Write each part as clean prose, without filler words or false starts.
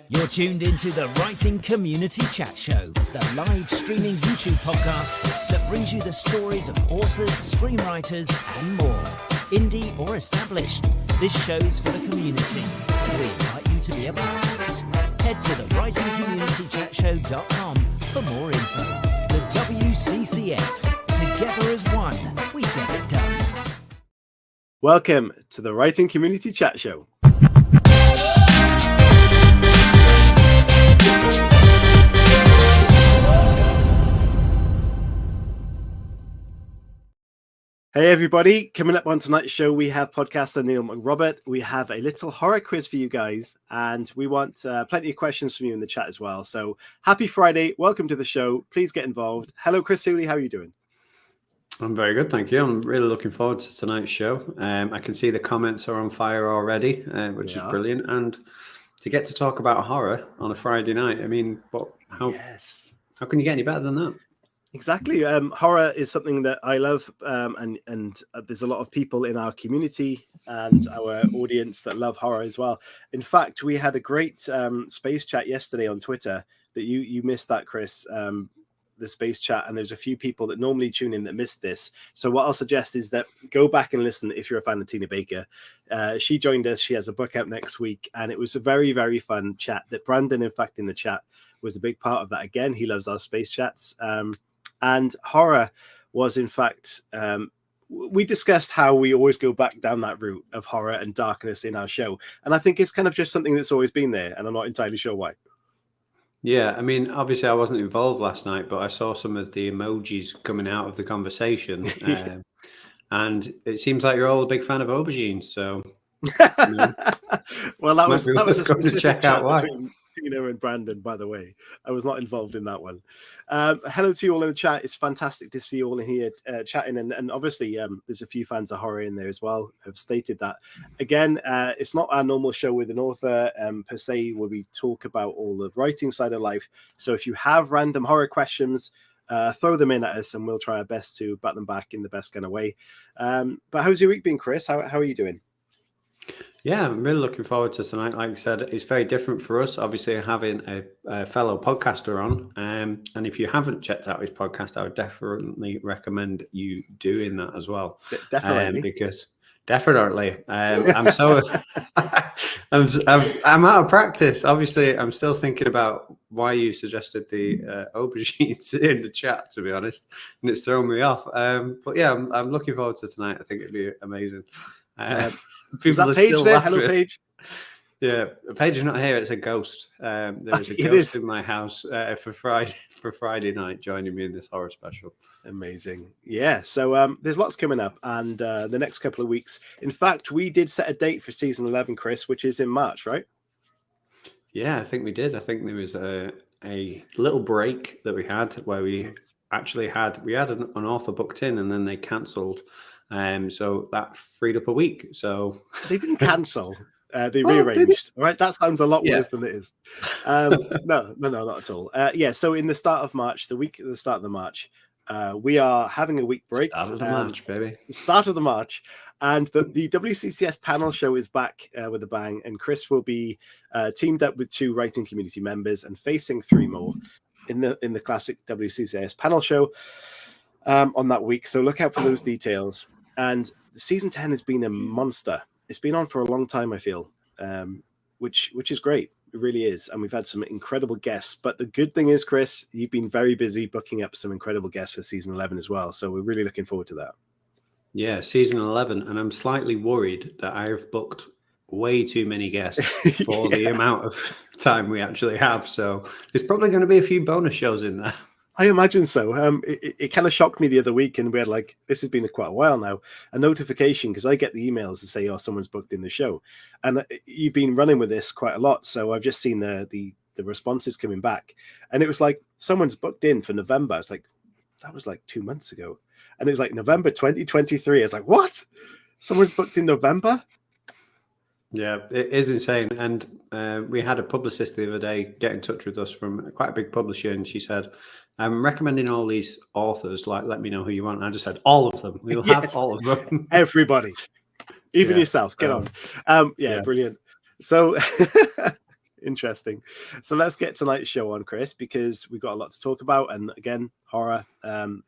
You're tuned into the Writing Community Chat Show, the live streaming YouTube podcast that brings you the stories of authors, screenwriters, and more. Indie or established, this show's for the community. We invite you to be a part of it. Head to thewritingcommunitychatshow.com for more info. The WCCS. Together as one, we get it done. Welcome to the Writing Community Chat Show. Hey everybody, coming up on tonight's show we have podcaster Neil McRoberts. We have a little horror quiz for you guys and we want plenty of questions from you in the chat as well. So happy Friday, welcome to the show, please get involved. Hello Chris Hooley, how are you doing? I'm very good, thank you. I'm really looking forward to tonight's show. I can see the comments are on fire already, which is brilliant. And to get to talk about horror on a Friday night, I mean, how can you get any better than that? Exactly. Horror is something that I love, and there's a lot of people in our community and our audience that love horror as well. In fact, we had a great space chat yesterday on Twitter that you missed that, Chris, the space chat, and there's a few people that normally tune in that missed this. So what I'll suggest is that go back and listen if you're a fan of Tina Baker. She joined us. She has a book out next week, and it was a very, very fun chat that Brandon, in fact, in the chat was a big part of that. Again, he loves our space chats. And horror was, in fact, we discussed how we always go back down that route of horror and darkness in our show. And I think it's kind of just something that's always been there, and I'm not entirely sure why. Yeah, I mean, obviously I wasn't involved last night, but I saw some of the emojis coming out of the conversation. And it seems like you're all a big fan of aubergines, so... Well, that was a specific check out why. Between Tina and Brandon, by the way. I was not involved in that one. Hello to you all in the chat. It's fantastic to see you all in here chatting, and obviously there's a few fans of horror in there as well. I've stated that. Again, it's not our normal show with an author per se, where we talk about all the writing side of life. So if you have random horror questions, throw them in at us and we'll try our best to bat them back in the best kind of way. But how's your week been, Chris? How are you doing? Yeah, I'm really looking forward to tonight. Like I said, it's very different for us, obviously, having a fellow podcaster on. And if you haven't checked out his podcast, I would definitely recommend you doing that as well. Definitely. I'm so I'm out of practice. Obviously, I'm still thinking about why you suggested the aubergines in the chat, to be honest, and it's thrown me off. But yeah, I'm looking forward to tonight. I think it'd be amazing. People is that Paige there? Laughing. Hello, Paige. Yeah, Paige is not here. It's a ghost. There is a ghost in my house for Friday night, joining me in this horror special. Amazing. Yeah. So there's lots coming up, and the next couple of weeks. In fact, we did set a date for season 11, Chris, which is in March, right? Yeah, I think we did. I think there was a little break that we had where we actually had an author booked in, and then they cancelled. So that freed up a week. So they didn't cancel. They rearranged. All right, that sounds a lot worse than it is. No, not at all. So in the start of March, the start of the March, we are having a week break. Start of the March, baby. Start of the March, and the WCCS panel show is back with a bang. And Chris will be teamed up with 2 writing community members and facing 3 more in the classic WCCS panel show on that week. So look out for those details. And season 10 has been a monster. It's been on for a long time, I feel, which is great. It really is. And we've had some incredible guests. But the good thing is, Chris, you've been very busy booking up some incredible guests for season 11 as well. So we're really looking forward to that. Yeah, season 11. And I'm slightly worried that I've booked way too many guests for the amount of time we actually have. So there's probably going to be a few bonus shows in there. I imagine so. It kind of shocked me the other week, and we had this has been quite a while now, a notification, because I get the emails that say, someone's booked in the show. And you've been running with this quite a lot. So I've just seen the responses coming back. And it was like, someone's booked in for November. It's like, that was 2 months ago. And it was November 2023. I was like, what? Someone's booked in November? Yeah, it is insane. And we had a publicist the other day get in touch with us from quite a big publisher, and she said, I'm recommending all these authors, let me know who you want. And I just said, all of them. We'll have all of them. Everybody. Even yourself. Get on. Brilliant. So Interesting. So let's get tonight's show on, Chris, because we've got a lot to talk about. And again, horror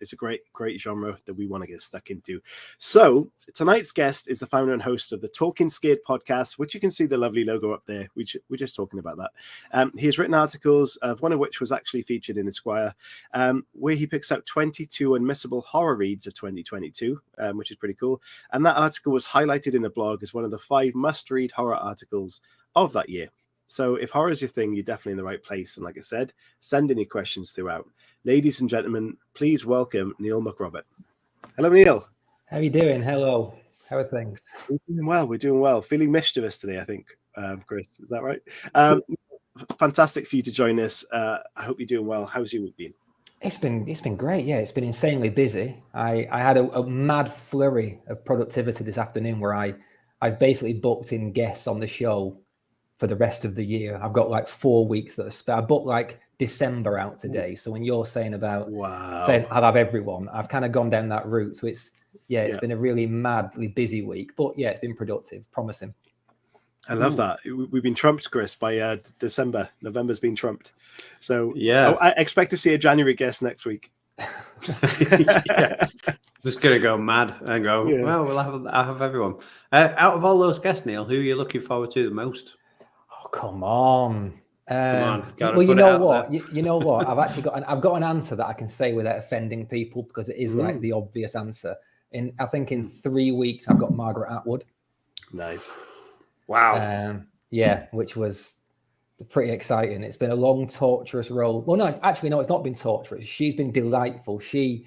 is a great genre that we want to get stuck into. So tonight's guest is the founder and host of the Talking Scared podcast, which you can see the lovely logo up there. We're just talking about that. He has written articles, one of which was actually featured in Esquire, where he picks out 22 unmissable horror reads of 2022, which is pretty cool. And that article was highlighted in the blog as one of the 5 must-read horror articles of that year. So if horror is your thing, you're definitely in the right place. And like I said, send any questions throughout. Ladies and gentlemen, please welcome Neil McRoberts. Hello, Neil. How are you doing? Hello. How are things? We're doing well. Feeling mischievous today, I think, Chris. Is that right? Fantastic for you to join us. I hope you're doing well. How's your week been? It's been great. Yeah, it's been insanely busy. I had a mad flurry of productivity this afternoon where I've basically booked in guests on the show for the rest of the year. I've got like 4 weeks that are spare. I booked like December out today. So when you're saying about saying I'll have everyone, I've kind of gone down that route. So it's been a really madly busy week, but yeah, it's been productive, promising. I love that. We've been trumped, Chris, by December. November's been trumped. So yeah, I expect to see a January guest next week. Yeah. Just gonna go mad and go, well, I'll have everyone. Out of all those guests, Neil, who are you looking forward to the most? Oh, come on. Well, you know what? You know what? I've got an answer that I can say without offending people because it is like the obvious answer. I think in 3 weeks I've got Margaret Atwood. Nice. Wow. Which was pretty exciting. It's been a long, torturous road. Well, no, it's not been torturous. She's been delightful. She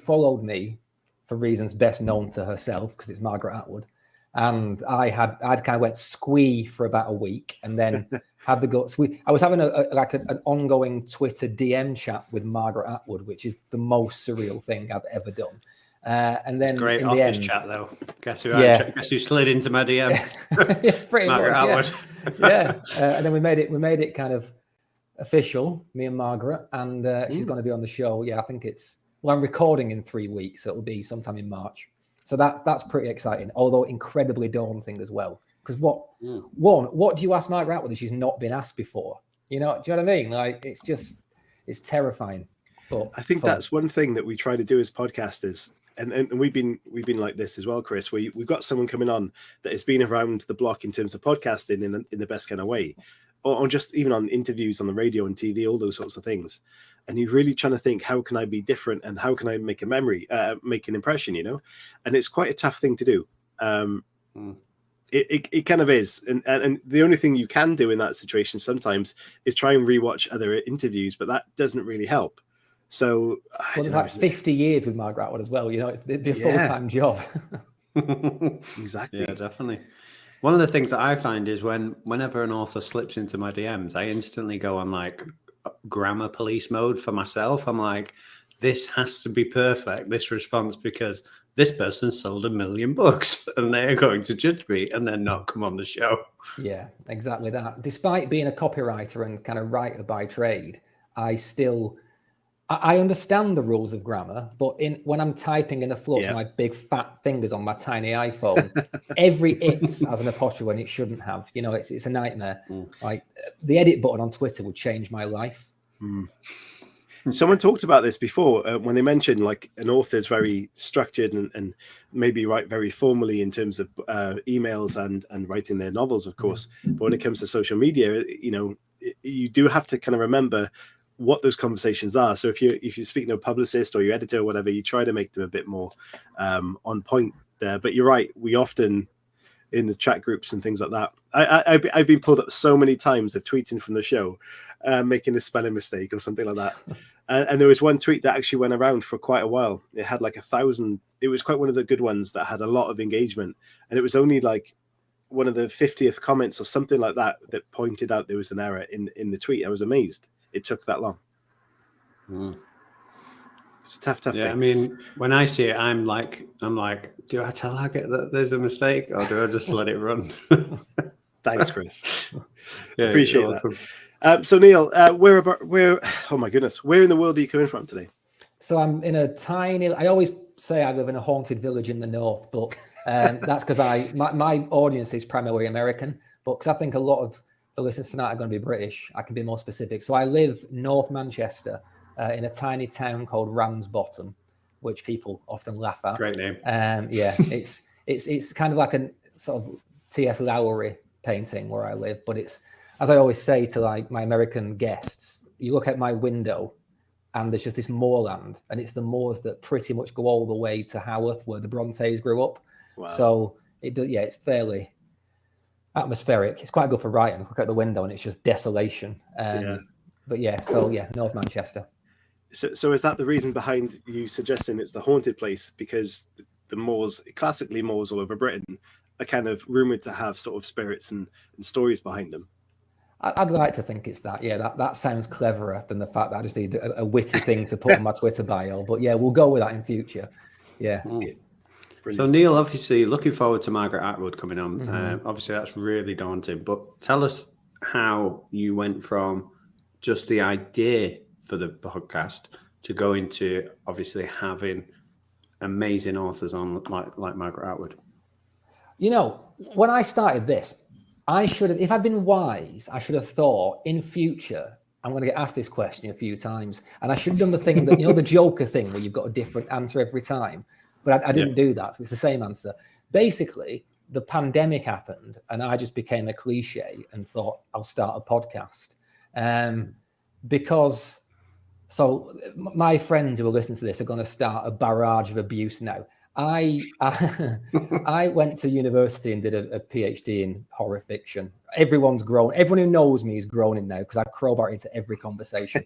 followed me for reasons best known to herself because it's Margaret Atwood. And I'd kind of went squee for about a week and then had the guts. I was having an ongoing Twitter DM chat with Margaret Atwood, which is the most surreal thing I've ever done. And then great in office the end, chat though. Guess who slid into my DMs? Pretty Margaret much, Atwood. And then we made it kind of official, me and Margaret, and she's going to be on the show. Yeah, I think I'm recording in 3 weeks, so it'll be sometime in March. So that's pretty exciting, although incredibly daunting as well. Because what do you ask Margaret Atwood that she's not been asked before? You know, do you know what I mean? Like it's terrifying. But I think that's one thing that we try to do as podcasters, and we've been like this as well, Chris. Where we've got someone coming on that has been around the block in terms of podcasting in the best kind of way, or just even on interviews on the radio and TV, all those sorts of things. And you're really trying to think, how can I be different and how can I make make an impression, you know? And it's quite a tough thing to do. It kind of is. And the only thing you can do in that situation sometimes is try and rewatch other interviews, but that doesn't really help. So there's like 50 years with Margaret Atwood as well, you know, it'd be a full-time job. Exactly. Yeah, definitely. One of the things that I find is whenever an author slips into my DMs, I instantly go on like grammar police mode for myself. I'm like, this has to be perfect, this response, because this person sold 1 million books and they're going to judge me and then not come on the show. Yeah, exactly that. Despite being a copywriter and kind of writer by trade, I understand the rules of grammar, but when I'm typing in a flow with my big fat fingers on my tiny iPhone, every it has an apostrophe when it shouldn't have. You know, it's a nightmare. Like the edit button on Twitter would change my life. Someone talked about this before when they mentioned like an author is very structured and maybe write very formally in terms of emails and writing their novels, of course. But when it comes to social media, you know, you do have to kind of remember what those conversations are. So if you're speaking to a publicist or your editor or whatever, you try to make them a bit more on point there. But you're right, we often in the chat groups and things like that, I've been pulled up so many times of tweeting from the show, making a spelling mistake or something like that. And there was one tweet that actually went around for quite a while. It had like 1,000. It was quite one of the good ones that had a lot of engagement. And it was only like one of the 50th comments or something like that that pointed out there was an error in the tweet. I was amazed it took that long. It's a tough thing. I mean, when I see it, I'm like, do I tell Hackett that there's a mistake or do I just let it run? Thanks, Chris. Appreciate that. So Neil, where? Oh my goodness, where in the world are you coming from today? So I'm in a tiny. I always say I live in a haunted village in the north, but that's because my audience is primarily American. But because I think a lot of the listeners tonight are going to be British, I can be more specific. So I live North Manchester in a tiny town called Ramsbottom, which people often laugh at. Great name. Yeah, it's kind of like a sort of T.S. Lowry painting where I live, but it's, as I always say to like my American guests, you look at my window and there's just this moorland, and it's the moors that pretty much go all the way to Haworth, where the Brontes grew up. Wow. So it's fairly atmospheric. It's quite good for writing. Look out the window and it's just desolation. But North Manchester. So is that the reason behind you suggesting it's the haunted place? Because the moors, classically moors all over Britain, are kind of rumored to have sort of spirits and stories behind them. I'd like to think it's that. Yeah, that sounds cleverer than the fact that I just need a witty thing to put on my Twitter bio. But yeah, we'll go with that in future. Yeah. So Neil, obviously looking forward to Margaret Atwood coming on. Obviously that's really daunting, but tell us how you went from just the idea for the podcast to going to obviously having amazing authors on like Margaret Atwood. You know, when I started this, I should have, if I'd been wise, I should have thought in future, I'm going to get asked this question a few times. And I should have done the thing that, the Joker thing where you've got a different answer every time. But I didn't do that. So it's the same answer. Basically, the pandemic happened and I just became a cliche and thought I'll start a podcast. Because my friends who are listening to this are going to start a barrage of abuse now. I went to university and did a PhD in horror fiction. Everyone's grown. Everyone who knows me is groaning now because I crowbar into every conversation.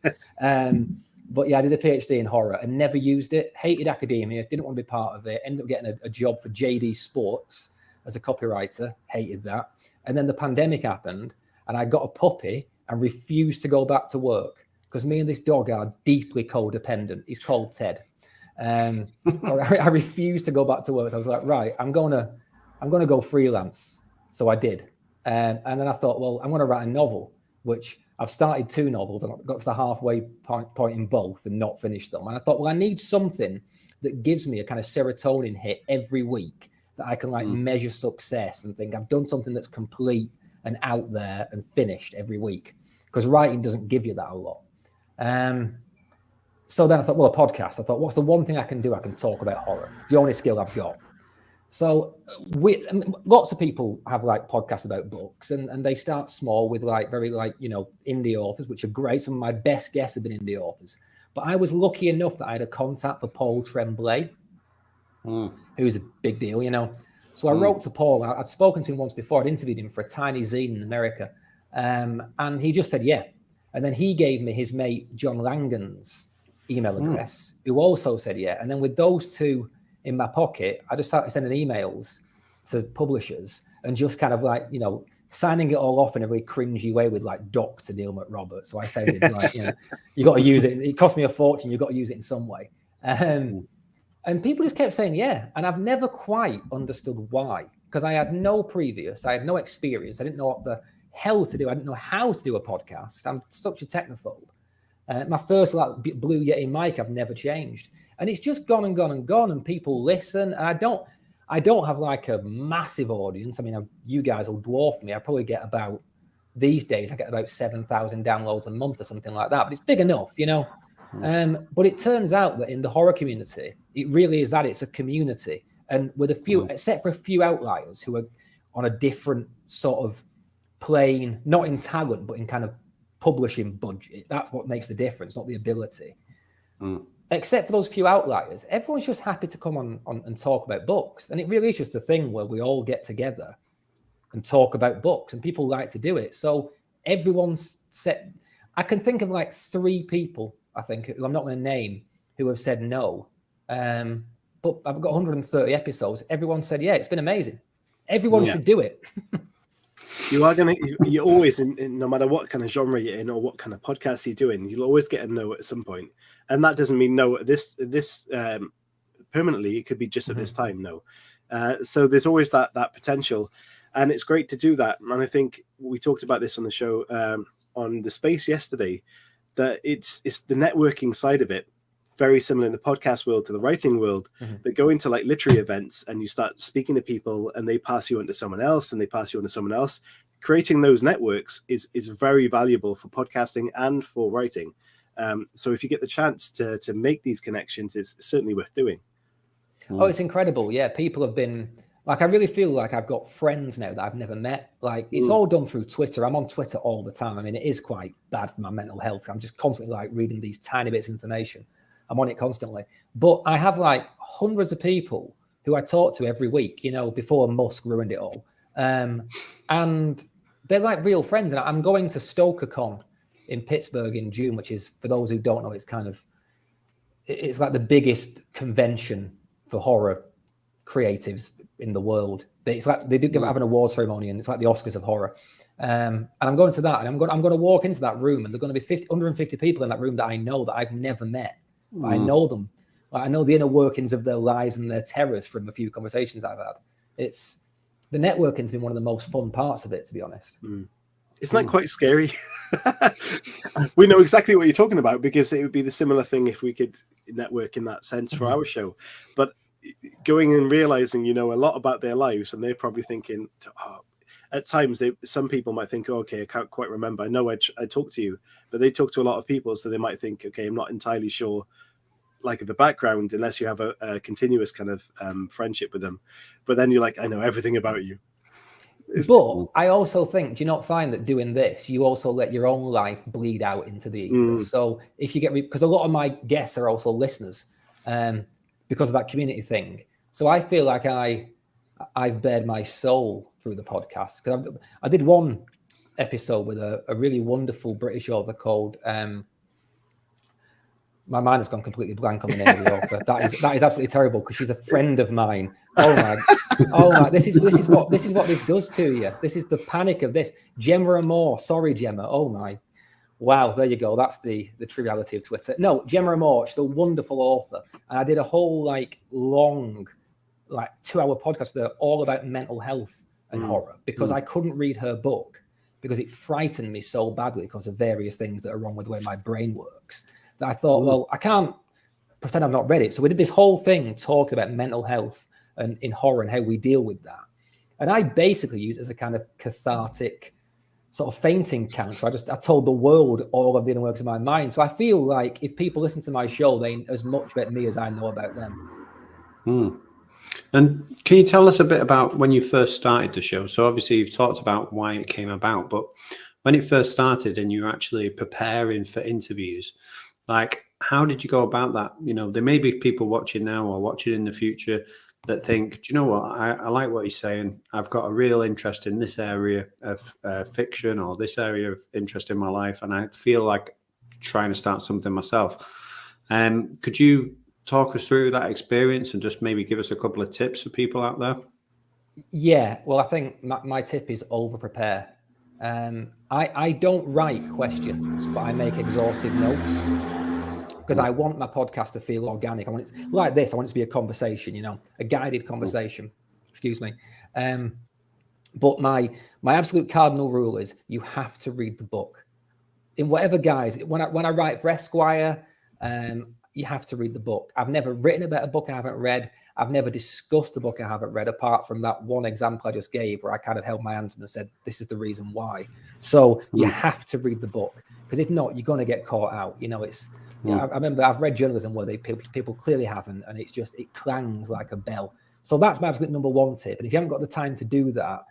But yeah, I did a PhD in horror and never used it. Hated academia. Didn't want to be part of it. Ended up getting a job for JD Sports as a copywriter. Hated that. And then the pandemic happened and I got a puppy and refused to go back to work because me and this dog are deeply codependent. He's called Ted. So I refused to go back to work. I was like, right, I'm going to go freelance. So I did. And then I thought, well, I'm going to write a novel, which I've started 2 novels and got to the halfway point in both and not finished them. And I thought, well, I need something that gives me a kind of serotonin hit every week that I can measure success and think I've done something that's complete and out there and finished every week, because writing doesn't give you that a lot. So then I thought, well, a podcast. I thought, what's the one thing I can do? I can talk about horror. It's the only skill I've got. So lots of people have podcasts about books and they start small with very indie authors, which are great. Some of my best guests have been indie authors. But I was lucky enough that I had a contact for Paul Tremblay, who's a big deal, So I wrote to Paul. I'd spoken to him once before. I'd interviewed him for a tiny zine in America. And he just said, yeah. And then he gave me his mate, John Langan's email address, who also said, yeah. And then with those 2 in my pocket, I just started sending emails to publishers and just kind of signing it all off in a very cringy way with Dr. Neil McRoberts. So I said, you got to use it. It cost me a fortune. You've got to use it in some way. And people just kept saying, yeah. And I've never quite understood why, because I had no I had no experience. I didn't know what the hell to do. I didn't know how to do a podcast. I'm such a technophobe. My first Blue Yeti mic, I've never changed. And it's just gone and gone and gone, and people listen. And I don't have a massive audience. I mean, you guys will dwarf me. I probably get these days, I get about 7,000 downloads a month or something like that. But it's big enough, But it turns out that in the horror community, it really is that it's a community. And with a few, except for a few outliers who are on a different sort of plane, not in talent, but in kind of publishing budget. That's what makes the difference, not the ability. Except for those few outliers, everyone's just happy to come on and talk about books. And it really is just a thing where we all get together and talk about books, and people like to do it. So everyone's said, I can think of 3 people, I think, who I'm not going to name, who have said no. But I've got 130 episodes. Everyone said, yeah, it's been amazing. Everyone should do it. You always, no matter what kind of genre you're in or what kind of podcast you're doing, you'll always get a no at some point. And that doesn't mean no at this permanently. It could be just at this time, no. So there's always that potential. And it's great to do that. And I think we talked about this on the show on the space yesterday, that it's the networking side of it. Very similar in the podcast world to the writing world, but go into literary events and you start speaking to people and they pass you on to someone else and they pass you on to someone else. creating those networks is very valuable for podcasting and for writing. So if you get the chance to make these connections, it's certainly worth doing. Oh, it's incredible. Yeah, people have been like, I really feel like I've got friends now that I've never met. Like, it's all done through Twitter. I'm on Twitter all the time. I mean, it is quite bad for my mental health. I'm just constantly like reading these tiny bits of information. I'm on it constantly. But I have like hundreds of people who I talk to every week, you know, before Musk ruined it all. And they're like real friends. And I'm going to StokerCon in Pittsburgh in June, which is, for those who don't know, it's like the biggest convention for horror creatives in the world. It's like they do have an award ceremony, and it's like the Oscars of horror. And I'm going to that, and I'm going to walk into that room, and there're going to be 150 people in that room that I know that I've never met. I know them. I know the inner workings of their lives and their terrors from a few conversations I've had. It's the networking's been one of the most fun parts of it, to be honest. Isn't that quite scary? We know exactly what you're talking about, because it would be the similar thing if we could network in that sense for our show. But going and realizing you know a lot about their lives, and they're probably thinking, at times some people might think, okay, I can't quite remember. I know I talked to you, but they talk to a lot of people, so they might think, okay, I'm not entirely sure, like the background, unless you have a continuous kind of friendship with them. But then you're like, I know everything about you. But I also think, do you not find that doing this, you also let your own life bleed out into the ether? So if you get, because a lot of my guests are also listeners, because of that community thing. So I feel like I've bared my soul through the podcast. Because I did one episode with a really wonderful British author called, my mind has gone completely blank on the name of the author. That is absolutely terrible, because she's a friend of mine. Oh my! This is what this does to you. This is the panic of this. Gemma Amore. Sorry, Gemma. Oh my! Wow, there you go. That's the triviality of Twitter. No, Gemma Amore. She's a wonderful author, and I did a whole long 2-hour podcast with her all about mental health and horror, because I couldn't read her book because it frightened me so badly because of various things that are wrong with the way my brain works. That I thought, well, I can't pretend I've not read it. So we did this whole thing talking about mental health and in horror and how we deal with that. And I basically use it as a kind of cathartic sort of fainting counter. I told the world all of the inner works of my mind. So I feel like if people listen to my show, they know as much about me as I know about them. And can you tell us a bit about when you first started the show? So obviously you've talked about why it came about, but when it first started and you were actually preparing for interviews, like, how did you go about that? You know, there may be people watching now or watching in the future that think, do you know what? I like what he's saying. I've got a real interest in this area of fiction or this area of interest in my life, and I feel like trying to start something myself. Could you talk us through that experience and just maybe give us a couple of tips for people out there? Yeah, well, I think my tip is over-prepare. I don't write questions, but I make exhaustive notes, because I want my podcast to feel organic. I want it like this. I want it to be a conversation, you know, a guided conversation. Excuse me. But my absolute cardinal rule is you have to read the book in whatever guise. When I write for Esquire, you have to read the book. I've never written about a book I haven't read. I've never discussed a book I haven't read, apart from that one example I just gave where I kind of held my hands up and said, this is the reason why. So you have to read the book, because if not, you're going to get caught out. You know, it's, I remember I've read journalism where people clearly haven't, and it's just, it clangs like a bell. So that's my absolute number one tip. And if you haven't got the time to do that,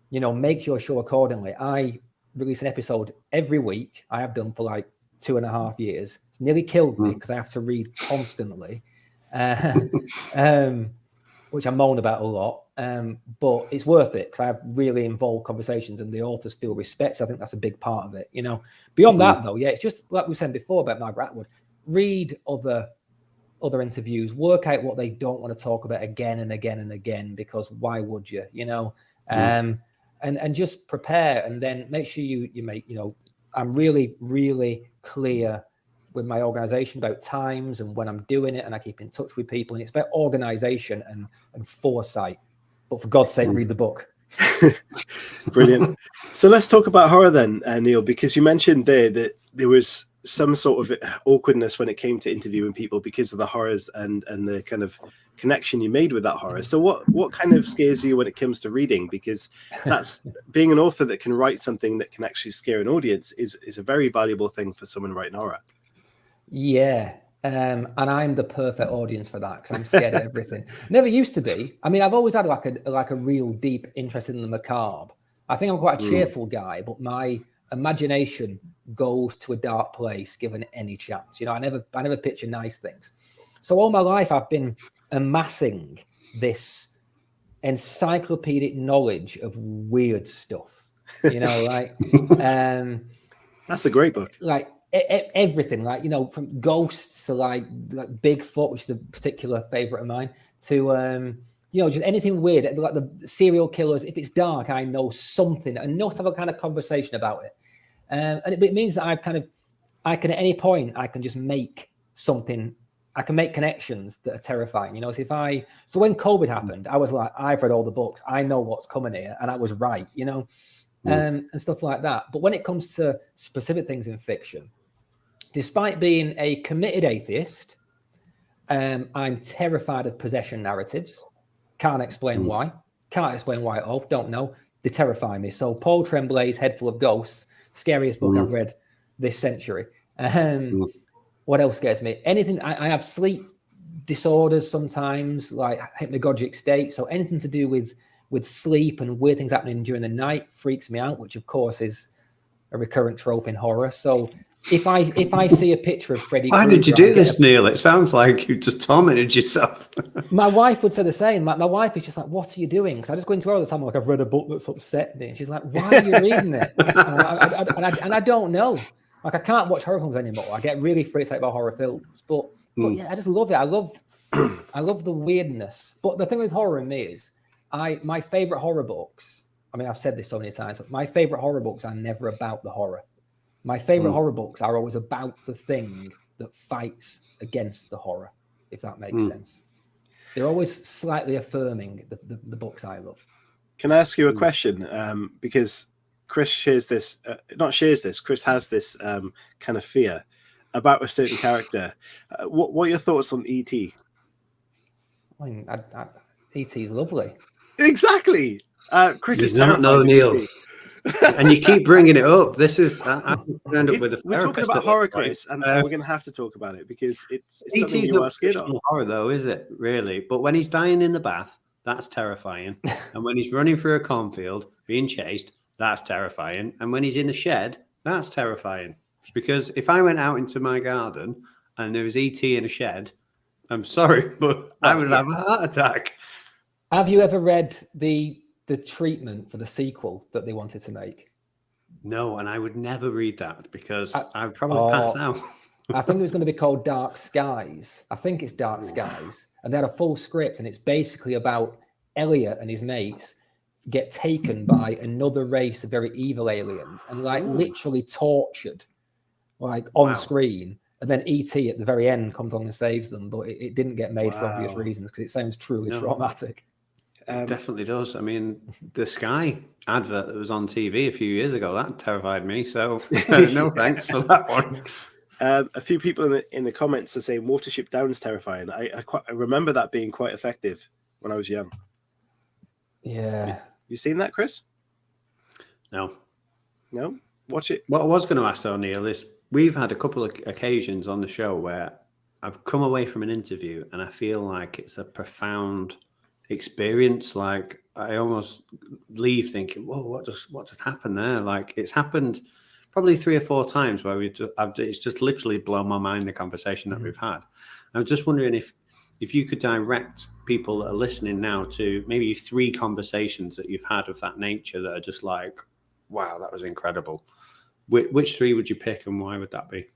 you know, make your show accordingly. I release an episode every week. I have done for like 2.5 years. It's nearly killed me because I have to read constantly, which I moan about a lot. But it's worth it because I have really involved conversations and the authors feel respect. So I think that's a big part of it. You know, beyond that though, yeah, it's just like we said before about Margaret Atwood. Read other interviews, work out what they don't want to talk about again and again and again, because why would you? You know, and just prepare, and then make sure you make, you know, I'm really, really clear with my organization about times and when I'm doing it, and I keep in touch with people, and it's about organization and foresight. But for God's sake, read the book. Brilliant. So let's talk about horror then, Neil, because you mentioned there that there was some sort of awkwardness when it came to interviewing people because of the horrors and the kind of connection you made with that horror. So what kind of scares you when it comes to reading? Because that's being an author that can write something that can actually scare an audience is a very valuable thing for someone writing horror. Yeah. And I'm the perfect audience for that because I'm scared of everything. Never used to be. I mean, I've always had like a real deep interest in the macabre. I think I'm quite a cheerful guy, but my imagination goes to a dark place given any chance. You know, I never picture nice things. So all my life I've been amassing this encyclopedic knowledge of weird stuff. You know, like that's a great book. Like everything, like, you know, from ghosts to like Bigfoot, which is a particular favorite of mine, to you know, just anything weird, like the serial killers. If it's dark, I know something enough to have a kind of conversation about it. And it means that I can at any point, I can just make something, I can make connections that are terrifying. You know, so when COVID happened, I was like, I've read all the books, I know what's coming here, and I was right, you know, and stuff like that. But when it comes to specific things in fiction, despite being a committed atheist, I'm terrified of possession narratives. Can't explain why. Can't explain why at all. Don't know. They terrify me. So Paul Tremblay's Head Full of Ghosts, scariest book I've read this century. What else scares me? Anything. I have sleep disorders sometimes, like hypnagogic state. So anything to do with sleep and weird things happening during the night freaks me out, which of course is a recurrent trope in horror. So if I see a picture of Freddy Krueger, why did you do this, Neil? It sounds like you just tormented yourself. My wife would say the same. My wife is just like, "What are you doing?" Because I just go into her all the time, like, "I've read a book that's upset me," and she's like, "Why are you reading it?" and I don't know. Like, I can't watch horror films anymore. I get really freaked out about horror films, but yeah, I just love it. I love the weirdness. But the thing with horror in me is, my favorite horror books. I mean, I've said this so many times, but my favorite horror books are never about the horror. My favorite horror books are always about the thing that fights against the horror, if that makes sense. They're always slightly affirming, the books I love. Can I ask you a question? Because Chris shares this, Chris has this kind of fear about a certain character. What are your thoughts on E.T.? I mean, E.T.'s lovely. Exactly. Chris is not know Neil. And you keep bringing it up. This is end up with we're talking about horror, Chris, and we're going to have to talk about it because it's something you are scared of. Horror, though, is it really? But when he's dying in the bath, that's terrifying. And when he's running through a cornfield, being chased, that's terrifying. And when he's in the shed, that's terrifying. Because if I went out into my garden and there was E.T. in a shed, I'm sorry, but I would have a heart attack. Have you ever read the treatment for the sequel that they wanted to make? No, and I would never read that because I would probably pass out. I think it was going to be called Dark Skies. I think it's Dark Skies. And they had a full script, and it's basically about Elliot and his mates get taken by another race of very evil aliens and literally tortured on screen. And then E.T. at the very end comes on and saves them, but it didn't get made for obvious reasons because it sounds truly traumatic. It definitely does. I mean, the Sky advert that was on TV a few years ago, that terrified me. So no thanks for that one. A few people in the comments are saying Watership Down is terrifying. I remember that being quite effective when I was young. Yeah. You seen that, Chris? No. Watch it. What I was going to ask, though, Neil, is we've had a couple of occasions on the show where I've come away from an interview and I feel like it's a profound experience. Like I almost leave thinking, "Whoa, what just happened there?" Like it's happened probably 3 or 4 times where it's just literally blown my mind, the conversation that we've had. I was just wondering if you could direct people that are listening now to maybe 3 conversations that you've had of that nature that are just like, wow, that was incredible. Which 3 would you pick and why would that be?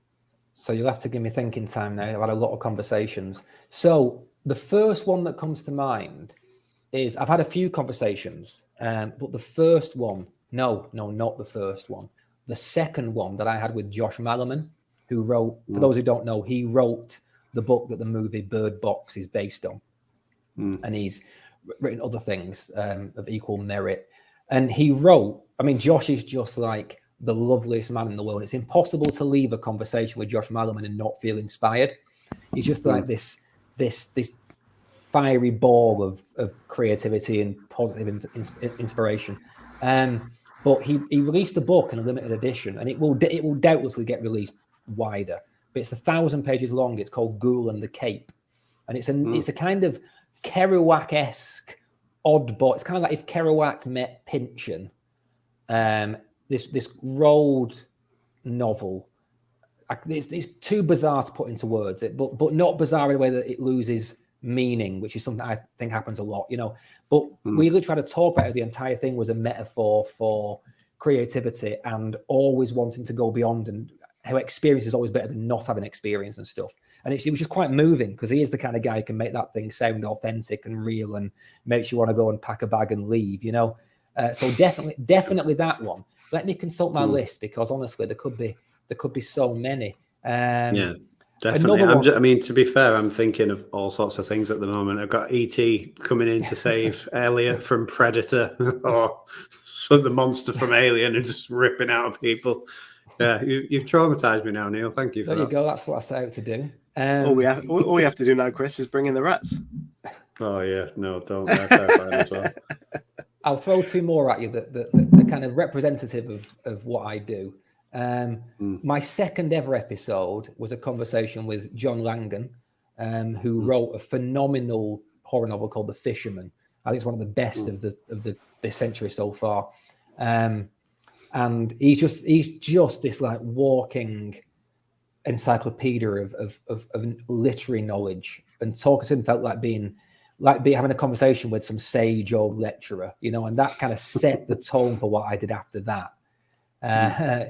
So you'll have to give me thinking time now. I've had a lot of conversations. So the first one that comes to mind is I've had a few conversations, but the first one, no, not the first one. The second one that I had with Josh Malerman, who wrote, for those who don't know, he wrote the book that the movie Bird Box is based on. And he's written other things of equal merit. And he wrote, I mean, Josh is just like the loveliest man in the world. It's impossible to leave a conversation with Josh Malerman and not feel inspired. He's just like this fiery ball of creativity and positive inspiration. But he released a book in a limited edition, and it will doubtlessly get released wider. But it's 1,000 pages long. It's called Ghoul and the Cape, and it's a kind of Kerouac-esque oddball. It's kind of like if Kerouac met Pynchon. This road novel. It's too bizarre to put into words, but not bizarre in a way that it loses meaning, which is something I think happens a lot, you know. But we really try to talk about how the entire thing was a metaphor for creativity and always wanting to go beyond, and how experience is always better than not having experience and stuff. And it was just quite moving, because he is the kind of guy who can make that thing sound authentic and real and makes you want to go and pack a bag and leave, you know. So definitely that one. Let me consult my list, because honestly, there could be so many. Yeah, definitely. I mean, to be fair, I'm thinking of all sorts of things at the moment. I've got E.T. coming in to save Elliot from Predator, or the monster from Alien, and just ripping out of people. Yeah, you've traumatized me now, Neil. Thank you for that. There you go. That's what I set out to do. All we have to do now, Chris, is bring in the rats. Oh yeah, no, don't. They're terrifying as well. I'll throw two more at you that kind of representative of what I do. My second ever episode was a conversation with John Langan, who wrote a phenomenal horror novel called The Fisherman. I think it's one of the best of this century so far. And he's just this like walking encyclopedia of literary knowledge, and talking to him felt like having a conversation with some sage old lecturer, you know, and that kind of set the tone for what I did after that.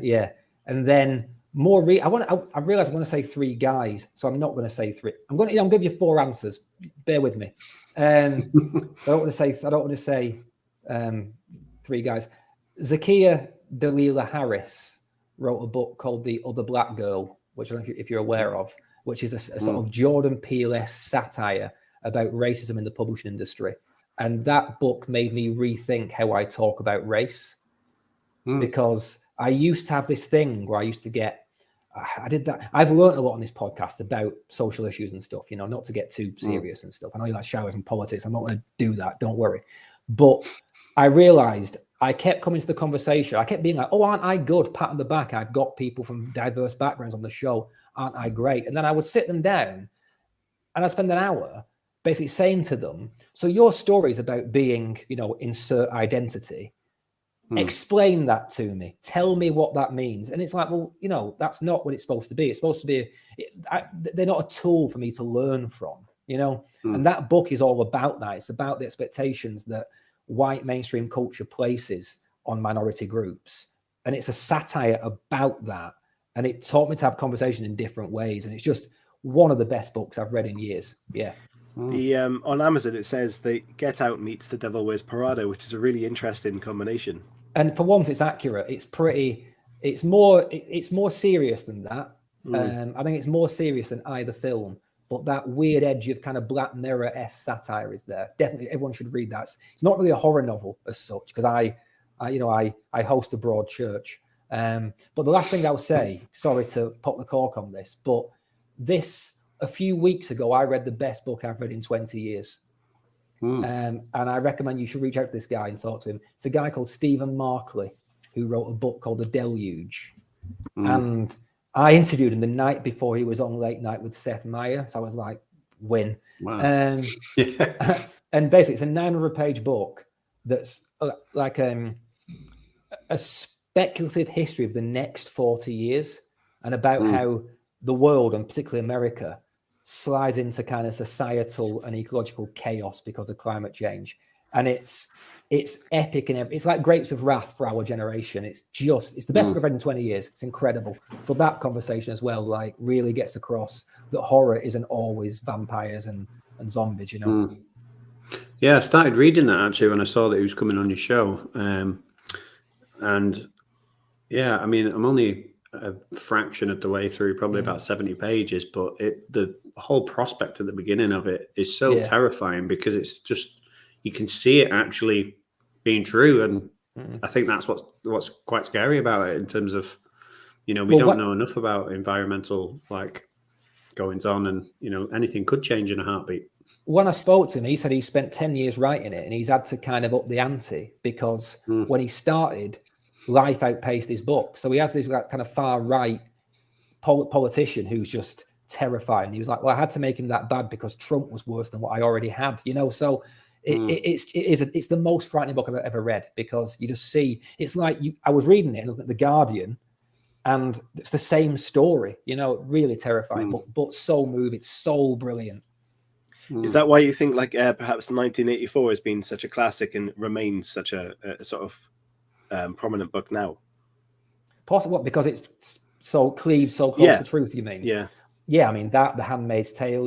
Yeah. And then I realized I want to say three guys, so I'm not going to say three. I'll give you four answers. Bear with me. I don't want to say three guys. Zakiya Dalila Harris wrote a book called The Other Black Girl, which I don't know if you're aware of, which is a sort of Jordan Peele-esque satire about racism in the publishing industry. And that book made me rethink how I talk about race, because I used to have this thing where I used to get, I did that. I've learned a lot on this podcast about social issues and stuff, you know, not to get too serious and stuff. I know you like showers and politics. I'm not going to do that. Don't worry. But I realized I kept coming to the conversation. I kept being like, oh, aren't I good? Pat on the back. I've got people from diverse backgrounds on the show. Aren't I great? And then I would sit them down and I'd spend an hour basically saying to them, so your story is about being, you know, insert identity. Explain that to me. Tell me what that means. And it's like, well, you know, that's not what it's supposed to be. It's supposed to be, they're not a tool for me to learn from, you know? And that book is all about that. It's about the expectations that white mainstream culture places on minority groups. And it's a satire about that. And it taught me to have conversation in different ways. And it's just one of the best books I've read in years. Yeah. On Amazon, it says the Get Out meets The Devil Wears Prada, which is a really interesting combination. And for once, it's accurate. It's more serious than that. I think it's more serious than either film, but that weird edge of kind of Black Mirror-esque satire is there. Definitely, everyone should read that. It's not really a horror novel as such, because I host a broad church. But the last thing I'll say, sorry to pop the cork on this, but a few weeks ago, I read the best book I've read in 20 years. And I recommend you should reach out to this guy and talk to him. It's a guy called Stephen Markley, who wrote a book called The Deluge. And I interviewed him the night before he was on Late Night with Seth Meyers. So I was like, win. Wow. And basically, it's a 900-page book that's like a speculative history of the next 40 years and about how the world, and particularly America, slides into kind of societal and ecological chaos because of climate change. And it's epic, and it's like Grapes of Wrath for our generation. It's the best book I've read in 20 years. It's incredible. So that conversation as well, like, really gets across that horror isn't always vampires and zombies, you know? Yeah, I started reading that actually when I saw that he was coming on your show. And yeah, I mean, I'm only a fraction of the way through, probably about 70 pages, but the whole prospect at the beginning of it is so terrifying, because it's just, you can see it actually being true, and I think that's what's quite scary about it in terms of, we don't know enough about environmental goings on, and anything could change in a heartbeat. When I spoke to him, he said he spent 10 years writing it, and he's had to kind of up the ante because when he started, life outpaced his book. So he has this kind of far right politician who's just terrifying. He was like, well, I had to make him that bad because Trump was worse than what I already had, So it's the most frightening book I've ever read, because you just see, it's like I was reading it and looking at The Guardian, and it's the same story, really terrifying, but so moving, so brilliant. Is that why you think perhaps 1984 has been such a classic and remains such a sort of prominent book now? Possibly because it's so cleaved so close to truth, you mean? Yeah. I mean, The Handmaid's Tale,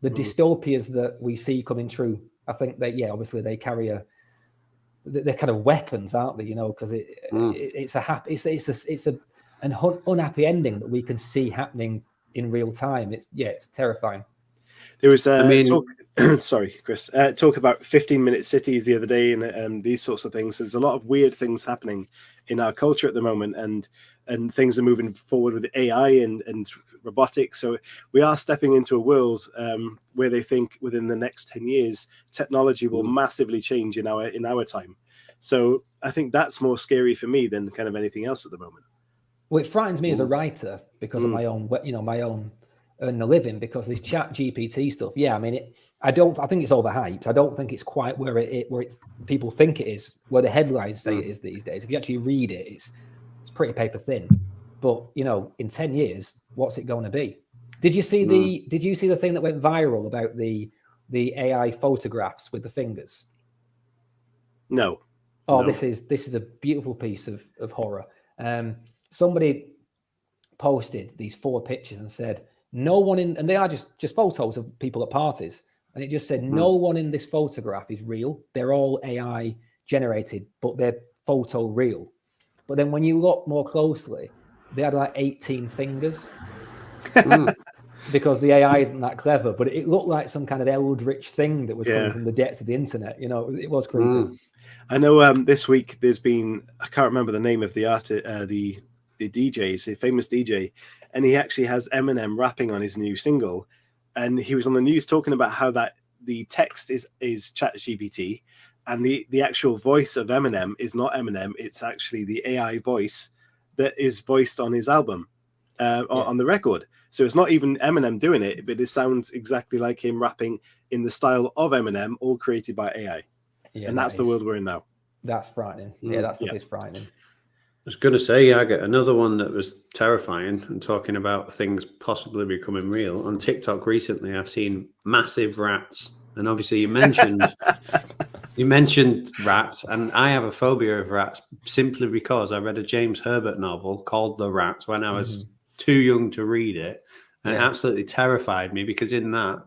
the dystopias that we see coming true. I think that, obviously they carry they're kind of weapons, aren't they? Because it's an unhappy ending that we can see happening in real time. It's terrifying. There was talk, sorry, Chris, talk about 15-minute cities the other day, and these sorts of things. There's a lot of weird things happening in our culture at the moment, and things are moving forward with AI and robotics. So we are stepping into a world where they think within the next 10 years, technology will massively change in our time. So I think that's more scary for me than kind of anything else at the moment. Well, it frightens me as a writer because of my own earning a living, because this Chat GPT stuff. I mean, I think it's overhyped. I don't think it's quite where people think it is, where the headlines say it is these days. If you actually read it, it's pretty paper thin. But in 10 years, what's it going to be? Did you see the thing that went viral about the AI photographs with the fingers? No. Oh, no. This is a beautiful piece of horror. Somebody posted these 4 pictures and said, no one and they are just photos of people at parties. And it just said, no one in this photograph is real. They're all AI generated, but they're photo real. But then when you look more closely, they had 18 fingers because the AI isn't that clever, but it looked like some kind of eldritch thing that was coming from the depths of the internet. It was creepy. I know this week there's been, I can't remember the name of the artist, the DJ, a famous DJ, and he actually has Eminem rapping on his new single, and he was on the news talking about how that the text is ChatGPT, and the actual voice of Eminem is not Eminem, it's actually the AI voice that is voiced on his album, on the record. So it's not even Eminem doing it, but it sounds exactly like him rapping in the style of Eminem, all created by AI. And that's the world we're in now. That's frightening. That stuff is frightening. I was going to say, I get another one that was terrifying, and talking about things possibly becoming real. On TikTok recently, I've seen massive rats. And obviously you mentioned rats, and I have a phobia of rats simply because I read a James Herbert novel called The Rat when I was too young to read it. And it absolutely terrified me, because in that,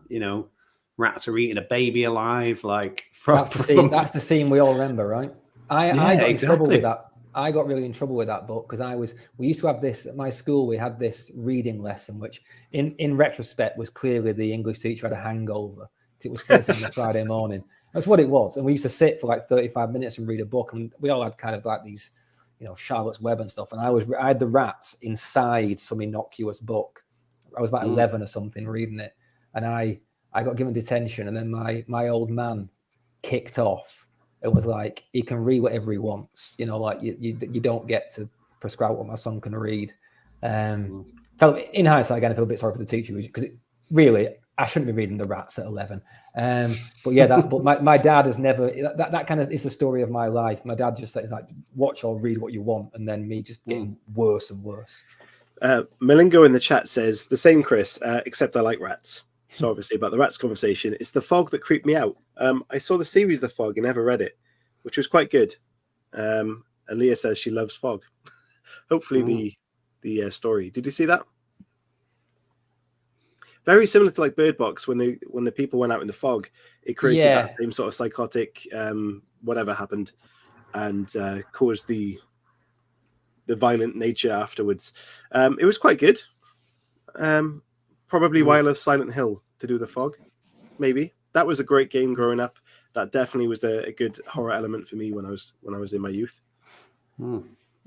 rats are eating a baby alive. That's the scene we all remember, right? I got in trouble with that. I got really in trouble with that book because we used to have this at my school. We had this reading lesson, which in retrospect was clearly the English teacher had a hangover. It was first thing on a Friday morning. That's what it was. And we used to sit for 35 minutes and read a book. And we all had kind of these, Charlotte's Web and stuff. And I had the rats inside some innocuous book. I was about 11 or something reading it. And I got given detention. And then my old man kicked off. It was like, he can read whatever he wants. You don't get to prescribe what my son can read. In hindsight, again, I feel a bit sorry for the teacher, because really, I shouldn't be reading The Rats at 11. But my dad has never, that kind of is the story of my life. My dad just says, watch or read what you want. And then me just getting worse and worse. Malingo in the chat says, the same, Chris, except I like rats. So obviously about the rats conversation, it's the fog that creeped me out. I saw the series The Fog and never read it, which was quite good. Aaliyah says she loves fog. Hopefully the story. Did you see that? Very similar to Bird Box, when the people went out in the fog, it created that same sort of psychotic whatever happened, and caused the violent nature afterwards. It was quite good. Probably why I love Silent Hill, to do the fog. Maybe that was a great game growing up. That definitely was a good horror element for me when I was in my youth.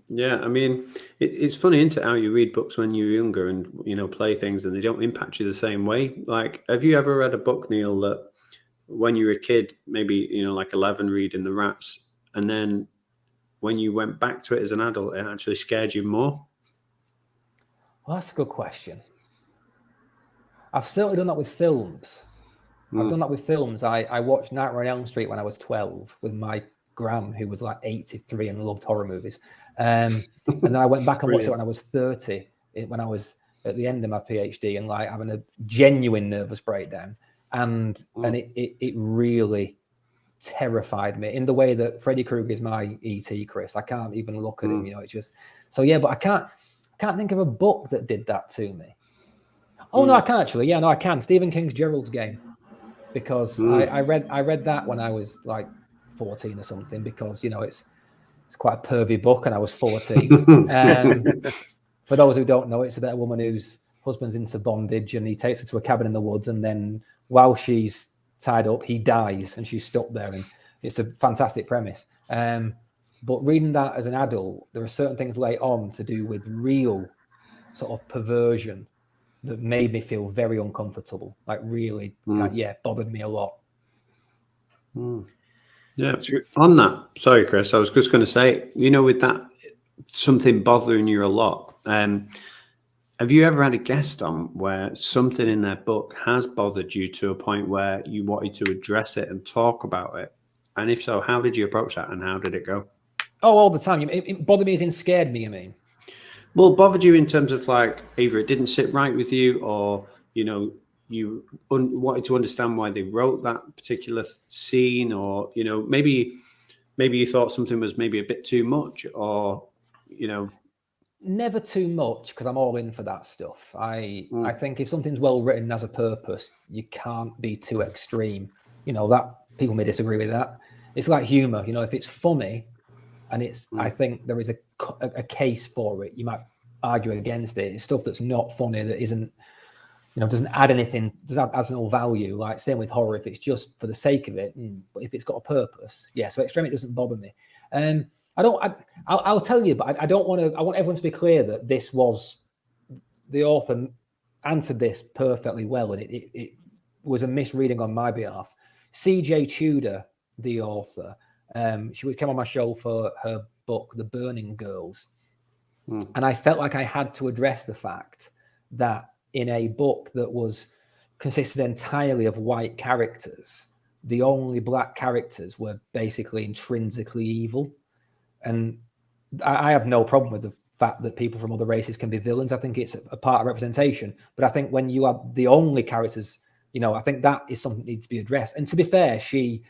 Yeah, I mean, it's funny, isn't it, how you read books when you're younger and, play things and they don't impact you the same way. Like, have you ever read a book, Neil, that when you were a kid, maybe, like 11 reading The Rats, and then when you went back to it as an adult, it actually scared you more? Well, that's a good question. I've certainly done that with films. I've done that with films. I watched Nightmare on Elm Street when I was 12 with my gran, who was like 83 and loved horror movies. And then I went back and watched it when I was 30, when I was at the end of my PhD and like having a genuine nervous breakdown. And it really terrified me in the way that Freddy Krueger is my E.T., Chris. I can't even look at him, it's just, so yeah, but I can't think of a book that did that to me. Oh, no, I can actually. Yeah, no, I can. Stephen King's Gerald's Game. Because I read that when I was like 14 or something, because it's quite a pervy book and I was 14. For those who don't know, it's about a woman whose husband's into bondage and he takes her to a cabin in the woods, and then while she's tied up, he dies and she's stuck there, and it's a fantastic premise. But reading that as an adult, there are certain things later on to do with real sort of perversion that made me feel very uncomfortable, like really, bothered me a lot. Yeah, on that, sorry, Chris, I was just going to say, with that, something bothering you a lot, have you ever had a guest on where something in their book has bothered you to a point where you wanted to address it and talk about it? And if so, how did you approach that and how did it go? Oh, all the time. It bothered me as in scared me, you mean? Well, bothered you in terms of like either it didn't sit right with you, or you wanted to understand why they wrote that particular scene, or maybe you thought something was maybe a bit too much, or Never too much, because I'm all in for that stuff. I think if something's well written and has a purpose, you can't be too extreme. That people may disagree with that. It's like humor. If it's funny and it's, I think there is a case for it. You might argue against it. It's stuff that's not funny, that isn't, doesn't add anything, adds no value. Like same with horror, if it's just for the sake of it, but if it's got a purpose, yeah. So extremity doesn't bother me. I'll tell you, but I don't want to. I want everyone to be clear that this was, the author answered this perfectly well, and it was a misreading on my behalf. C.J. Tudor, the author, she came on my show for her book, The Burning Girls. And I felt like I had to address the fact that in a book that consisted entirely of white characters, the only black characters were basically intrinsically evil. And I have no problem with the fact that people from other races can be villains. I think it's a part of representation. But I think when you are the only characters, I think that is something that needs to be addressed. And to be fair, she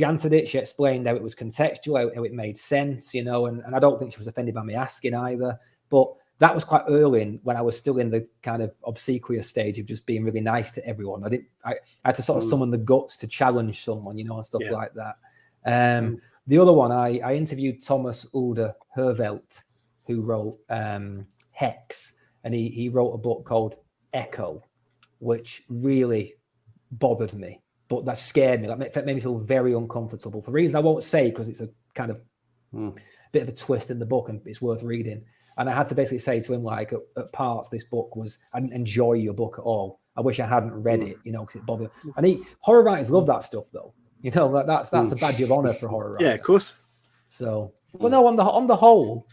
answered it. She explained how it was contextual, how it made sense, and I don't think she was offended by me asking either. But that was quite early when I was still in the kind of obsequious stage of just being really nice to everyone. I had to sort of summon the guts to challenge someone, and stuff like that. The other one, I interviewed Thomas Ulder Hervelt, who wrote Hex, and he wrote a book called Echo, which really bothered me. But that scared me. That made me feel very uncomfortable for reasons I won't say, because it's a kind of bit of a twist in the book and it's worth reading. And I had to basically say to him, like, at parts, this book I didn't enjoy your book at all. I wish I hadn't read it, because it bothered. And horror writers love that stuff, though. That's a badge of honor for horror writers. Yeah, of course. So, well, no, on the whole,